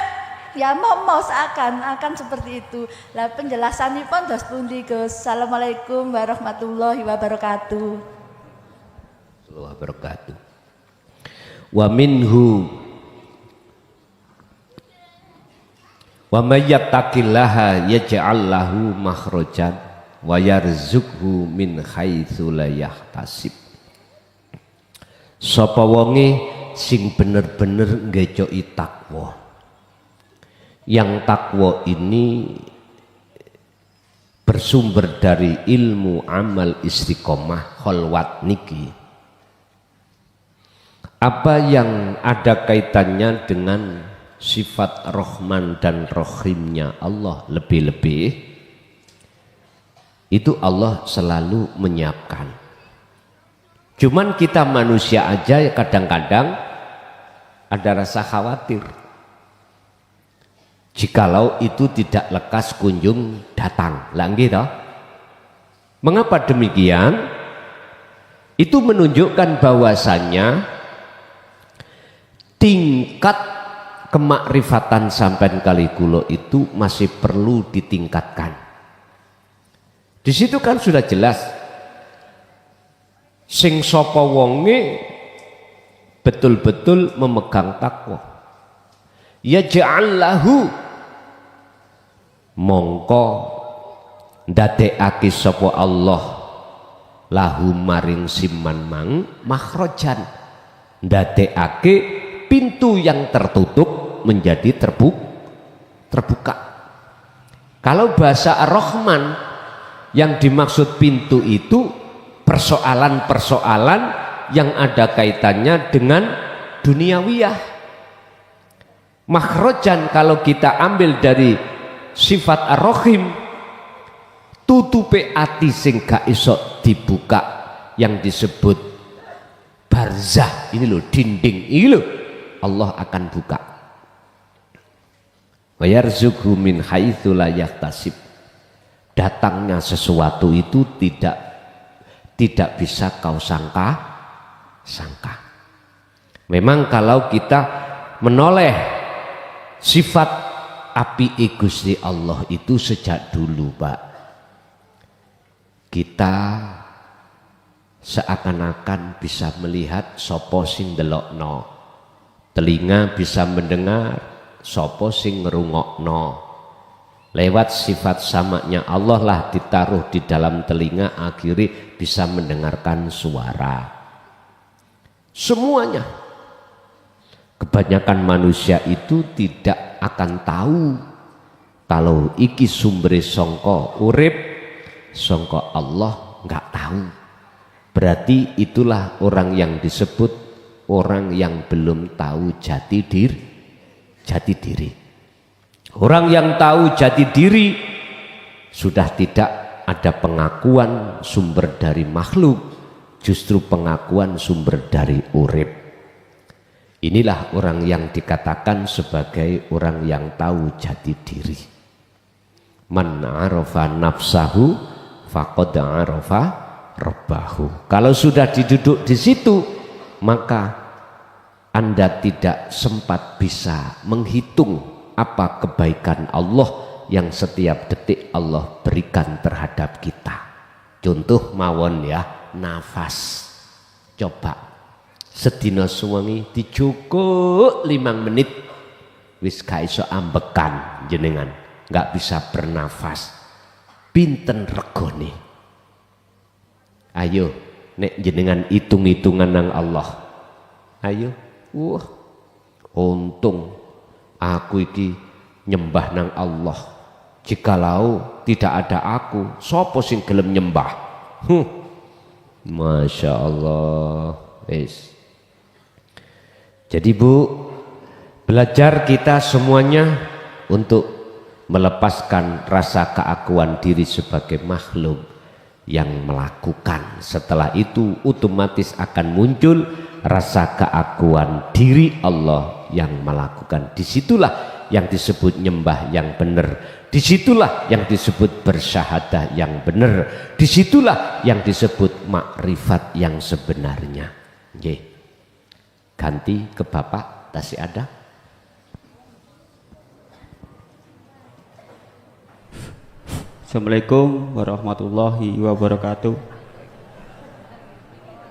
ya mau seakan seperti itu. Lah penjelasanipun dos pundi, Gus? Assalamualaikum warahmatullahi wabarakatuh. Wabarakatuh. Wa minhu wa may yattaqillaha yaj'al lahu makhrajan wa yarzuqhu min haitsu la yahtasib. Sapa wonge sing bener-bener ngejoki takwa. Yang takwa ini bersumber dari ilmu amal istiqomah kholwat niki. Apa yang ada kaitannya dengan sifat Rahman dan Rahimnya Allah lebih-lebih itu Allah selalu menyiapkan. Cuman kita manusia aja kadang-kadang ada rasa khawatir jikalau itu tidak lekas kunjung datang. Lah gitu. Mengapa demikian? Itu menunjukkan bahwasannya tingkat kemakrifatan sampean kali kula itu masih perlu ditingkatkan. Di situ kan sudah jelas sing sapa wonge betul-betul memegang takwa. Ya ja'allahu mongko ndadekake sapa Allah lahu maring siman mang makhrajan, ndadekake pintu yang tertutup menjadi terbuka. Kalau bahasa Ar-Rahman yang dimaksud pintu itu persoalan-persoalan yang ada kaitannya dengan duniawiyah. Makhrajan kalau kita ambil dari sifat Ar-Rahim, tutupe ati sing gak iso dibuka yang disebut barzah ini loh, dinding ini loh, Allah akan buka. Wa yarzuqhu min haitsu la yahtasib. Datangnya sesuatu itu tidak bisa kau sangka. Memang kalau kita menoleh sifat api Gusti Allah itu sejak dulu, Pak, kita seakan-akan bisa melihat sapa sing ndelokno. Telinga bisa mendengar sapa sing ngrungokno. Lewat sifat samaknya Allah lah ditaruh di dalam telinga, akhirnya bisa mendengarkan suara. Semuanya. Kebanyakan manusia itu tidak akan tahu kalau iki sumbere sangka urip sangka Allah, nggak tahu. Berarti itulah orang yang disebut orang yang belum tahu jati diri. Orang yang tahu jati diri sudah tidak ada pengakuan sumber dari makhluk, justru pengakuan sumber dari urip. Inilah orang yang dikatakan sebagai orang yang tahu jati diri. Man arafa nafsahu faqad arafa rabbahu. Kalau sudah diduduk di situ, maka Anda tidak sempat bisa menghitung apa kebaikan Allah yang setiap detik Allah berikan terhadap kita. Contoh mawon ya, nafas. Coba sedina suwengi dijukuk 5 menit wis gak iso ambekan jenengan, gak bisa bernafas. Pinten regone? Ayo nek jenengan hitung-hitungan nang Allah. Ayo. Untung aku iki nyembah nang Allah. Jikalau tidak ada aku, sapa sing gelem nyembah? Masya Allah. Jadi Bu, belajar kita semuanya untuk melepaskan rasa keakuan diri sebagai makhluk yang melakukan. Setelah itu otomatis akan muncul rasa keakuan diri Allah yang melakukan. Disitulah yang disebut nyembah yang benar, disitulah yang disebut bersyahadah yang benar, disitulah yang disebut makrifat yang sebenarnya. Nggih. Ganti ke Bapak, tasih ada? Assalamualaikum warahmatullahi wabarakatuh.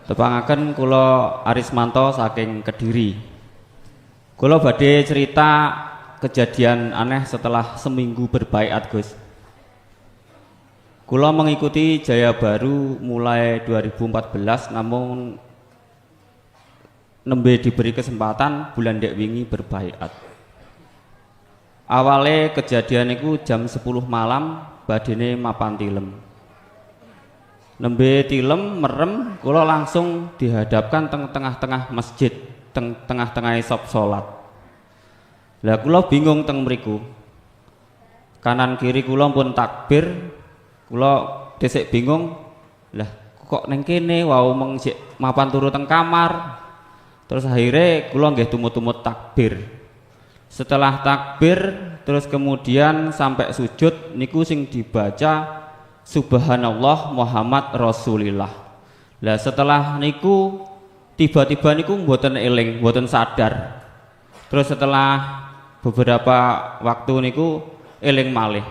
Tepangaken kula Arismanto saking Kediri. Kula badhe cerita kejadian aneh setelah seminggu berbaiat, Gus. Kula mengikuti Jaya Baru mulai 2014, namun nembe diberi kesempatan bulan dek wingi berbaiat. Awale kejadian itu jam 10 malam badene mapan tilem. Nembe tilem merem, kula langsung dihadapkan tengah-tengah masjid, tengah-tengah sop salat. Lah kula bingung teng mriku. Kanan kiri kula pun takbir, kula desik bingung. Lah kok neng kene wau meng mapan turu teng kamar. Terus akhirnya kula nggih tumut-tumut takbir. Setelah takbir terus kemudian sampai sujud niku sing dibaca Subhanallah Muhammad Rasulillah. Lah setelah niku tiba-tiba niku mboten eling, mboten sadar. Terus setelah beberapa waktu niku eling malih.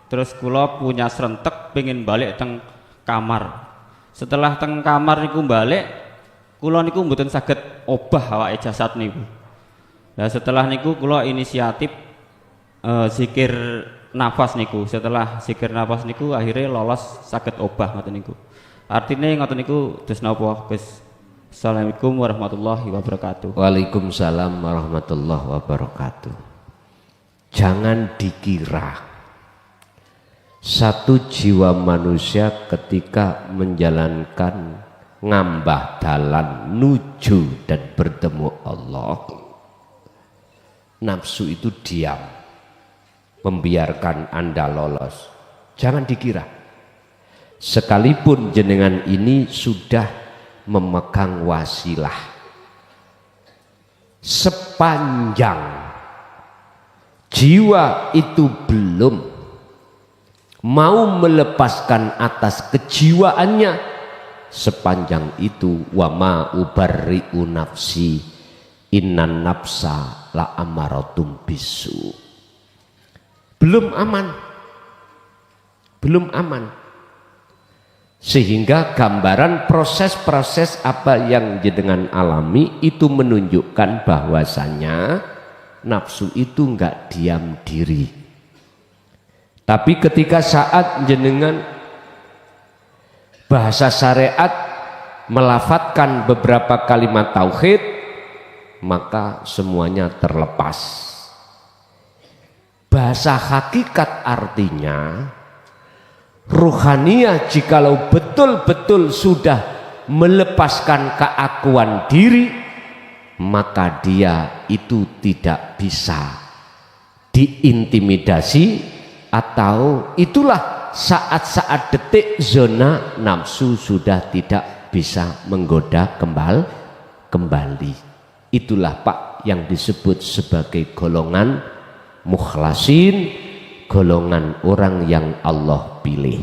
Terus kula punya serentek pengen balik teng kamar. Setelah teng kamar niku balik, kula niku mboten saged obah awake jasad niku. Nah setelah niku kula inisiatif zikir nafas niku. Setelah zikir nafas niku akhirnya lolos saged obah ngoten niku. Artine ngoten niku dos napa Gus? Assalamualaikum warahmatullahi wabarakatuh. Waalaikumsalam warahmatullahi wabarakatuh. Jangan dikira satu jiwa manusia ketika menjalankan ngambah dalan nuju dan bertemu Allah, nafsu itu diam membiarkan Anda lolos. Jangan dikira sekalipun jenengan ini sudah memegang wasilah, sepanjang jiwa itu belum mau melepaskan atas kejiwaannya, sepanjang itu wa ma ubarri'u nafsi innan nafsa la amaratum bisu. Belum aman, belum aman. Sehingga gambaran proses-proses apa yang jenengan alami itu menunjukkan bahwasanya nafsu itu enggak diam diri. Tapi ketika saat jenengan bahasa syariat melafatkan beberapa kalimat tauhid, maka semuanya terlepas. Bahasa hakikat artinya ruhaniyah jikalau betul-betul sudah melepaskan keakuan diri, maka dia itu tidak bisa diintimidasi, atau itulah saat-saat detik zona nafsu sudah tidak bisa menggoda kembali. Itulah Pak yang disebut sebagai golongan mukhlasin, golongan orang yang Allah pilih.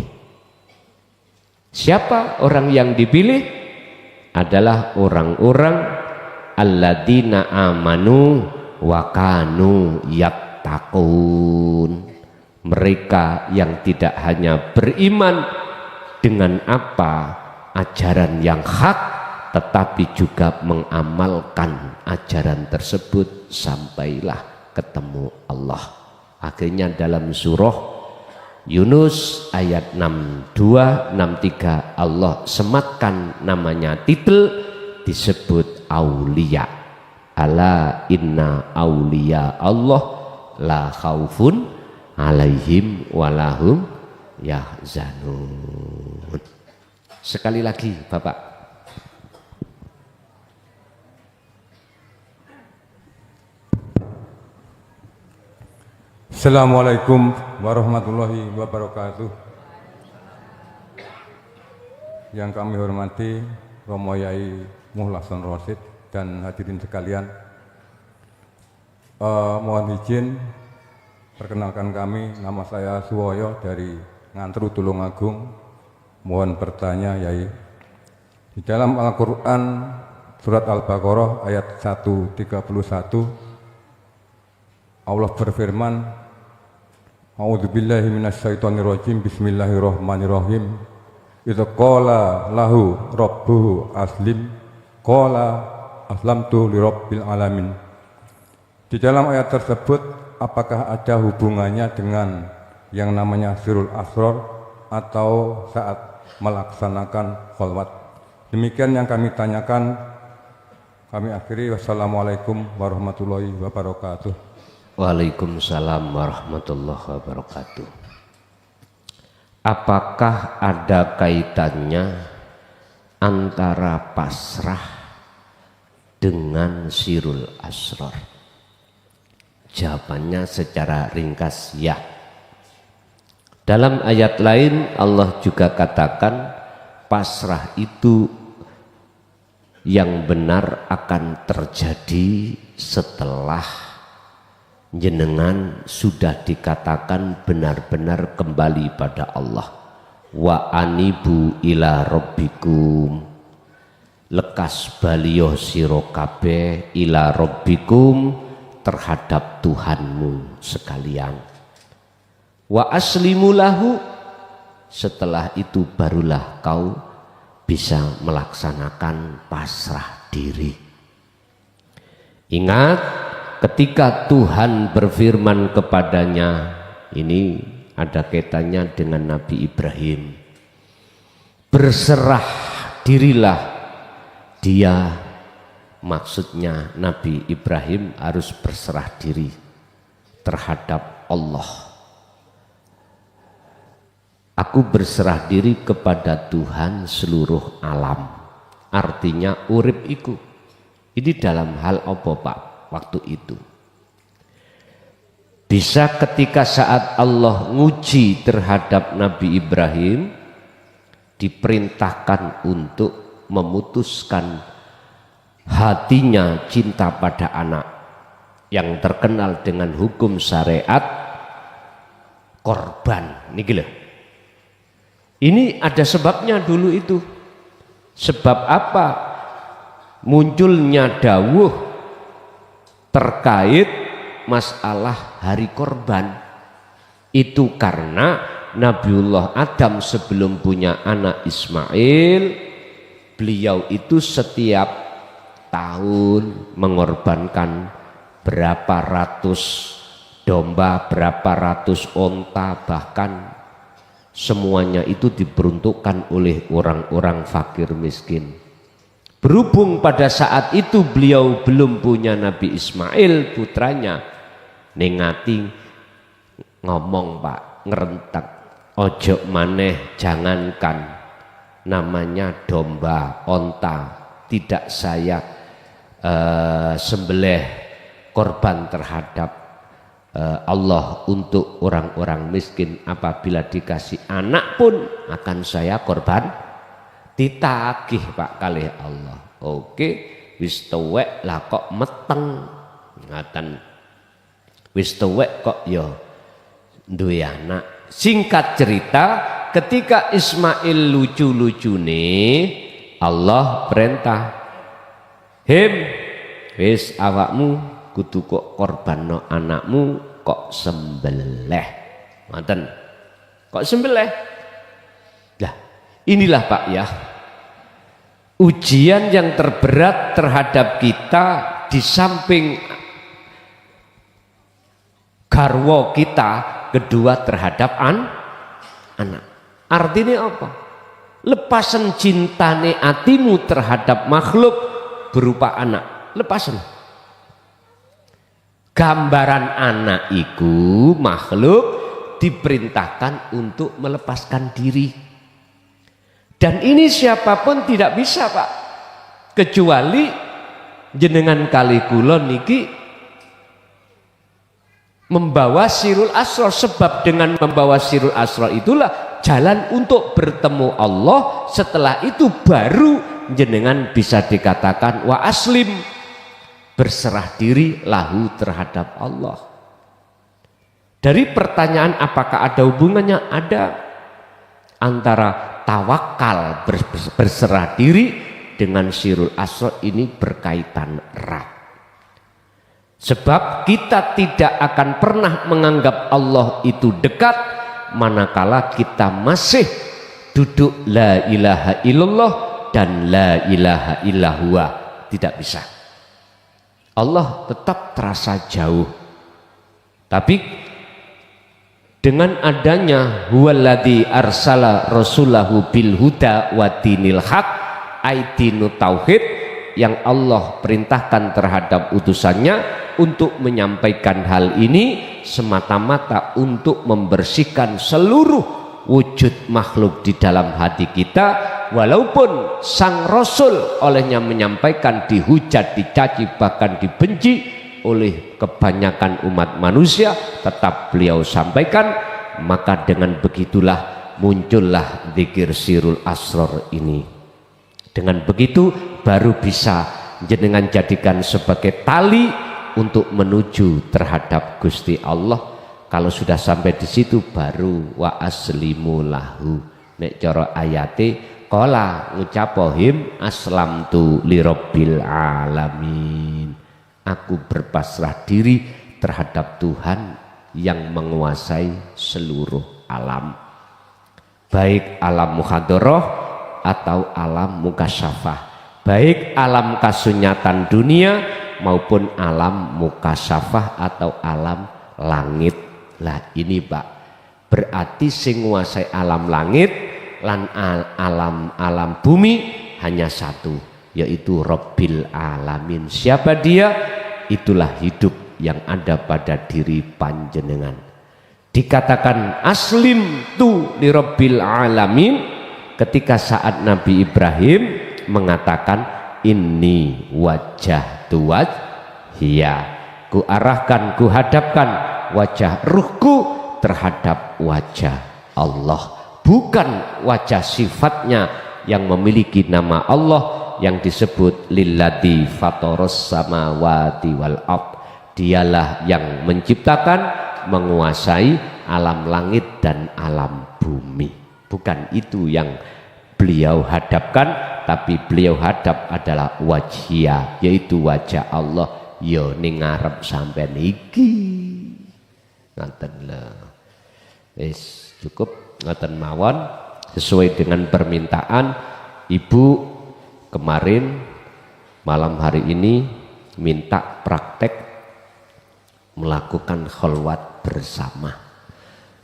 Siapa orang yang dipilih? Adalah orang-orang alladzina amanu wa kanu yattaqun. Mereka yang tidak hanya beriman dengan apa ajaran yang hak, tetapi juga mengamalkan ajaran tersebut sampailah ketemu Allah. Akhirnya dalam surah Yunus ayat 62, 63 Allah sematkan namanya titel, disebut aulia. Ala inna aulia Allah la khaufun alaihim walahum yahzanun. Sekali lagi Bapak. Assalamualaikum warahmatullahi wabarakatuh. Yang kami hormati Romo Yai Muhlason Rosid dan hadirin sekalian, mohon izin perkenalkan kami, nama saya Suwoyo dari Ngantru Tulungagung. Mohon bertanya Yai. Di dalam Al-Quran surat Al-Baqarah ayat 131 Allah berfirman, A'udzubillahi minasyaitonirrajim, bismillahirrahmanirrahim. Idza qala lahu rabbuhu aslim qala aslamtu lirabbil alamin. Di dalam ayat tersebut, apakah ada hubungannya dengan yang namanya sirul asrar atau saat melaksanakan kholwat? Demikian yang kami tanyakan. Kami akhiri. Wassalamualaikum warahmatullahi wabarakatuh. Waalaikumsalam warahmatullahi wabarakatuh. Apakah ada kaitannya antara pasrah dengan sirul asrar? Jawabannya secara ringkas ya. Dalam ayat lain Allah juga katakan pasrah itu yang benar akan terjadi setelah jenengan sudah dikatakan benar-benar kembali pada Allah. Wa anibu ila rabbikum, lekas baliyo sira kabeh ila rabbikum, terhadap Tuhanmu sekalian. Wa aslimu lahu, setelah itu barulah kau bisa melaksanakan pasrah diri. Ingat, ketika Tuhan berfirman kepadanya, ini ada kaitannya dengan Nabi Ibrahim. Berserah dirilah dia, maksudnya Nabi Ibrahim harus berserah diri terhadap Allah. Aku berserah diri kepada Tuhan seluruh alam. Artinya urip iku. Ini dalam hal apa Pak? Waktu itu bisa ketika saat Allah nguji terhadap Nabi Ibrahim, diperintahkan untuk memutuskan hatinya cinta pada anak, yang terkenal dengan hukum syariat korban. Ini ada sebabnya dulu itu. Sebab apa munculnya dawuh terkait masalah hari korban? Itu karena Nabiullah Adam sebelum punya anak Ismail, beliau itu setiap tahun mengorbankan berapa ratus domba, berapa ratus onta, bahkan semuanya itu diperuntukkan oleh orang-orang fakir miskin. Berhubung pada saat itu beliau belum punya Nabi Ismail putranya, nengati ngomong Pak, ngerentak, ojo maneh, jangankan namanya domba, onta, tidak saya sembelih korban terhadap Allah untuk orang-orang miskin, apabila dikasih anak pun akan saya korban, ditagih Pak kalih Allah. Oke, wis tuwek lah kok meteng ngaten, wis tuwek kok ya duwe anak. Singkat cerita, ketika Ismail lucu-lucune, Allah perintah, "Him, wis awakmu kudu kok korbanno anakmu, kok sembelih." Ngoten. Kok sembelih? Lah, inilah Pak ya, ujian yang terberat terhadap kita di samping garwa kita, kedua terhadap anak. Artinya apa? Lepasan cintane atimu terhadap makhluk berupa anak, lepasan. Gambaran anak itu makhluk diperintahkan untuk melepaskan diri. Dan ini siapapun tidak bisa Pak, kecuali jenengan kali kula niki membawa sirul asrar. Sebab dengan membawa sirul asrar itulah jalan untuk bertemu Allah. Setelah itu baru jenengan bisa dikatakan wa aslim, berserah diri lahu terhadap Allah. Dari pertanyaan apakah ada hubungannya? Ada, antara tawakal berserah diri dengan sirul asrar ini berkaitan erat. Sebab kita tidak akan pernah menganggap Allah itu dekat manakala kita masih duduk la ilaha illallah dan la ilaha illahuwa. Tidak bisa. Allah tetap terasa jauh. Tapi dengan adanya huwaladzi arsala rasulahu bil huda wa dinil haq, aidinu tauhid, yang Allah perintahkan terhadap utusannya untuk menyampaikan hal ini semata-mata untuk membersihkan seluruh wujud makhluk di dalam hati kita. Walaupun sang Rasul olehnya menyampaikan dihujat, dicaci, bahkan dibenci oleh kebanyakan umat manusia, tetap beliau sampaikan. Maka dengan begitulah muncullah zikir sirul asrar ini. Dengan begitu baru bisa jenengan jadikan sebagai tali untuk menuju terhadap Gusti Allah. Kalau sudah sampai di situ baru wa aslimu lahu. Nek cara ayate qala ngucapohim aslamtu lirabbil alamin. Aku berpasrah diri terhadap Tuhan yang menguasai seluruh alam, baik alam muhadharah atau alam mukasyafah, baik alam kasunyatan dunia maupun alam mukasyafah atau alam langit. Lah ini Pak, berarti sing nguasai alam langit lan alam bumi hanya satu, yaitu Rabbil Alamin. Siapa dia? Itulah hidup yang ada pada diri panjenengan. Dikatakan aslim tu li Rabbil Alamin ketika saat Nabi Ibrahim mengatakan inni wajjahtu wajhiya, ku arahkan, ku hadapkan wajah ruhku terhadap wajah Allah, bukan wajah sifatnya yang memiliki nama Allah yang disebut lilladzi fataras samawati wal ard. Dialah yang menciptakan, menguasai alam langit dan alam bumi. Bukan itu yang beliau hadapkan, tapi beliau hadap adalah wajhiyah, yaitu wajah Allah. Yo ning ngarep sampean iki. Ngoten lho. Wis cukup ngoten mawon, sesuai dengan permintaan Ibu kemarin malam hari ini minta praktek melakukan kholwat bersama.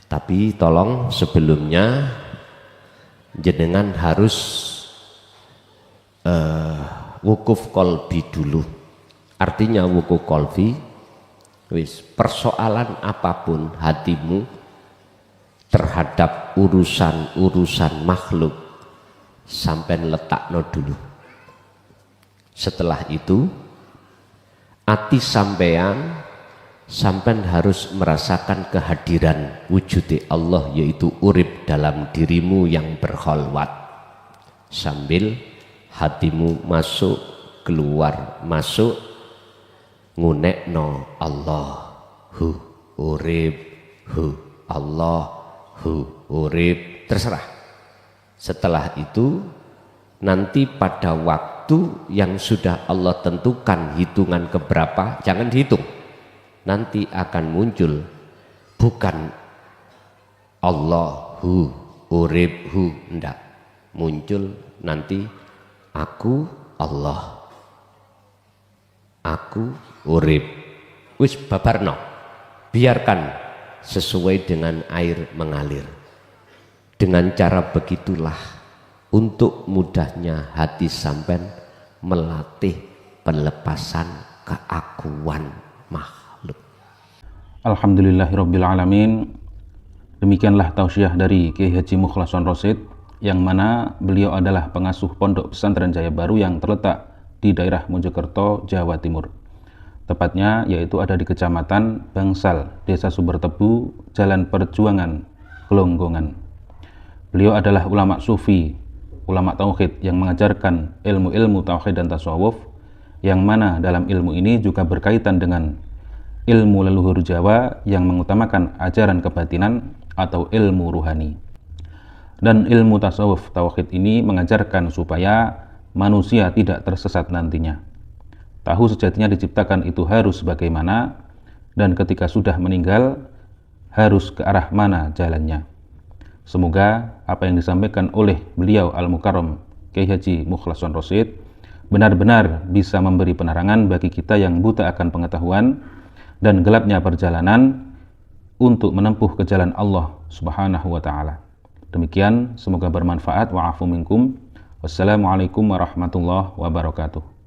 Tapi tolong sebelumnya jenengan harus wukuf kolbi dulu. Artinya wukuf kolbi, wis persoalan apapun hatimu terhadap urusan-urusan makhluk sampai letakno dulu. Setelah itu ati sampean harus merasakan kehadiran wujudi Allah, yaitu urip dalam dirimu yang berkholwat, sambil hatimu masuk keluar masuk ngunekno Allah, hu urip, hu Allah, hu urip, terserah. Setelah itu nanti pada waktu yang sudah Allah tentukan hitungan keberapa, jangan dihitung, nanti akan muncul bukan Allahu urip hu, enggak, muncul nanti aku Allah, aku urip, wis babarno, biarkan sesuai dengan air mengalir. Dengan cara begitulah untuk mudahnya hati sampean melatih pelepasan keakuan makhluk. Alhamdulillahirabbil alamin. Demikianlah tausiah dari Kiai Haji Mukhlason Rosyid, yang mana beliau adalah pengasuh Pondok Pesantren Jaya Baru yang terletak di daerah Mojokerto, Jawa Timur. Tepatnya yaitu ada di Kecamatan Bangsal, Desa Sumbertebu, Jalan Perjuangan, Gelonggongan. Beliau adalah ulama sufi, ulama tauhid yang mengajarkan ilmu-ilmu tauhid dan tasawuf, yang mana dalam ilmu ini juga berkaitan dengan ilmu leluhur Jawa yang mengutamakan ajaran kebatinan atau ilmu ruhani. Dan ilmu tasawuf tauhid ini mengajarkan supaya manusia tidak tersesat nantinya. Tahu sejatinya diciptakan itu harus bagaimana, dan ketika sudah meninggal harus ke arah mana jalannya. Semoga apa yang disampaikan oleh beliau Al-Mukarram Kiai Haji Mukhlason Rosyid benar-benar bisa memberi penerangan bagi kita yang buta akan pengetahuan dan gelapnya perjalanan untuk menempuh ke jalan Allah Subhanahu wa taala. Demikian, semoga bermanfaat. Wa'afu minkum. Wassalamualaikum warahmatullahi wabarakatuh.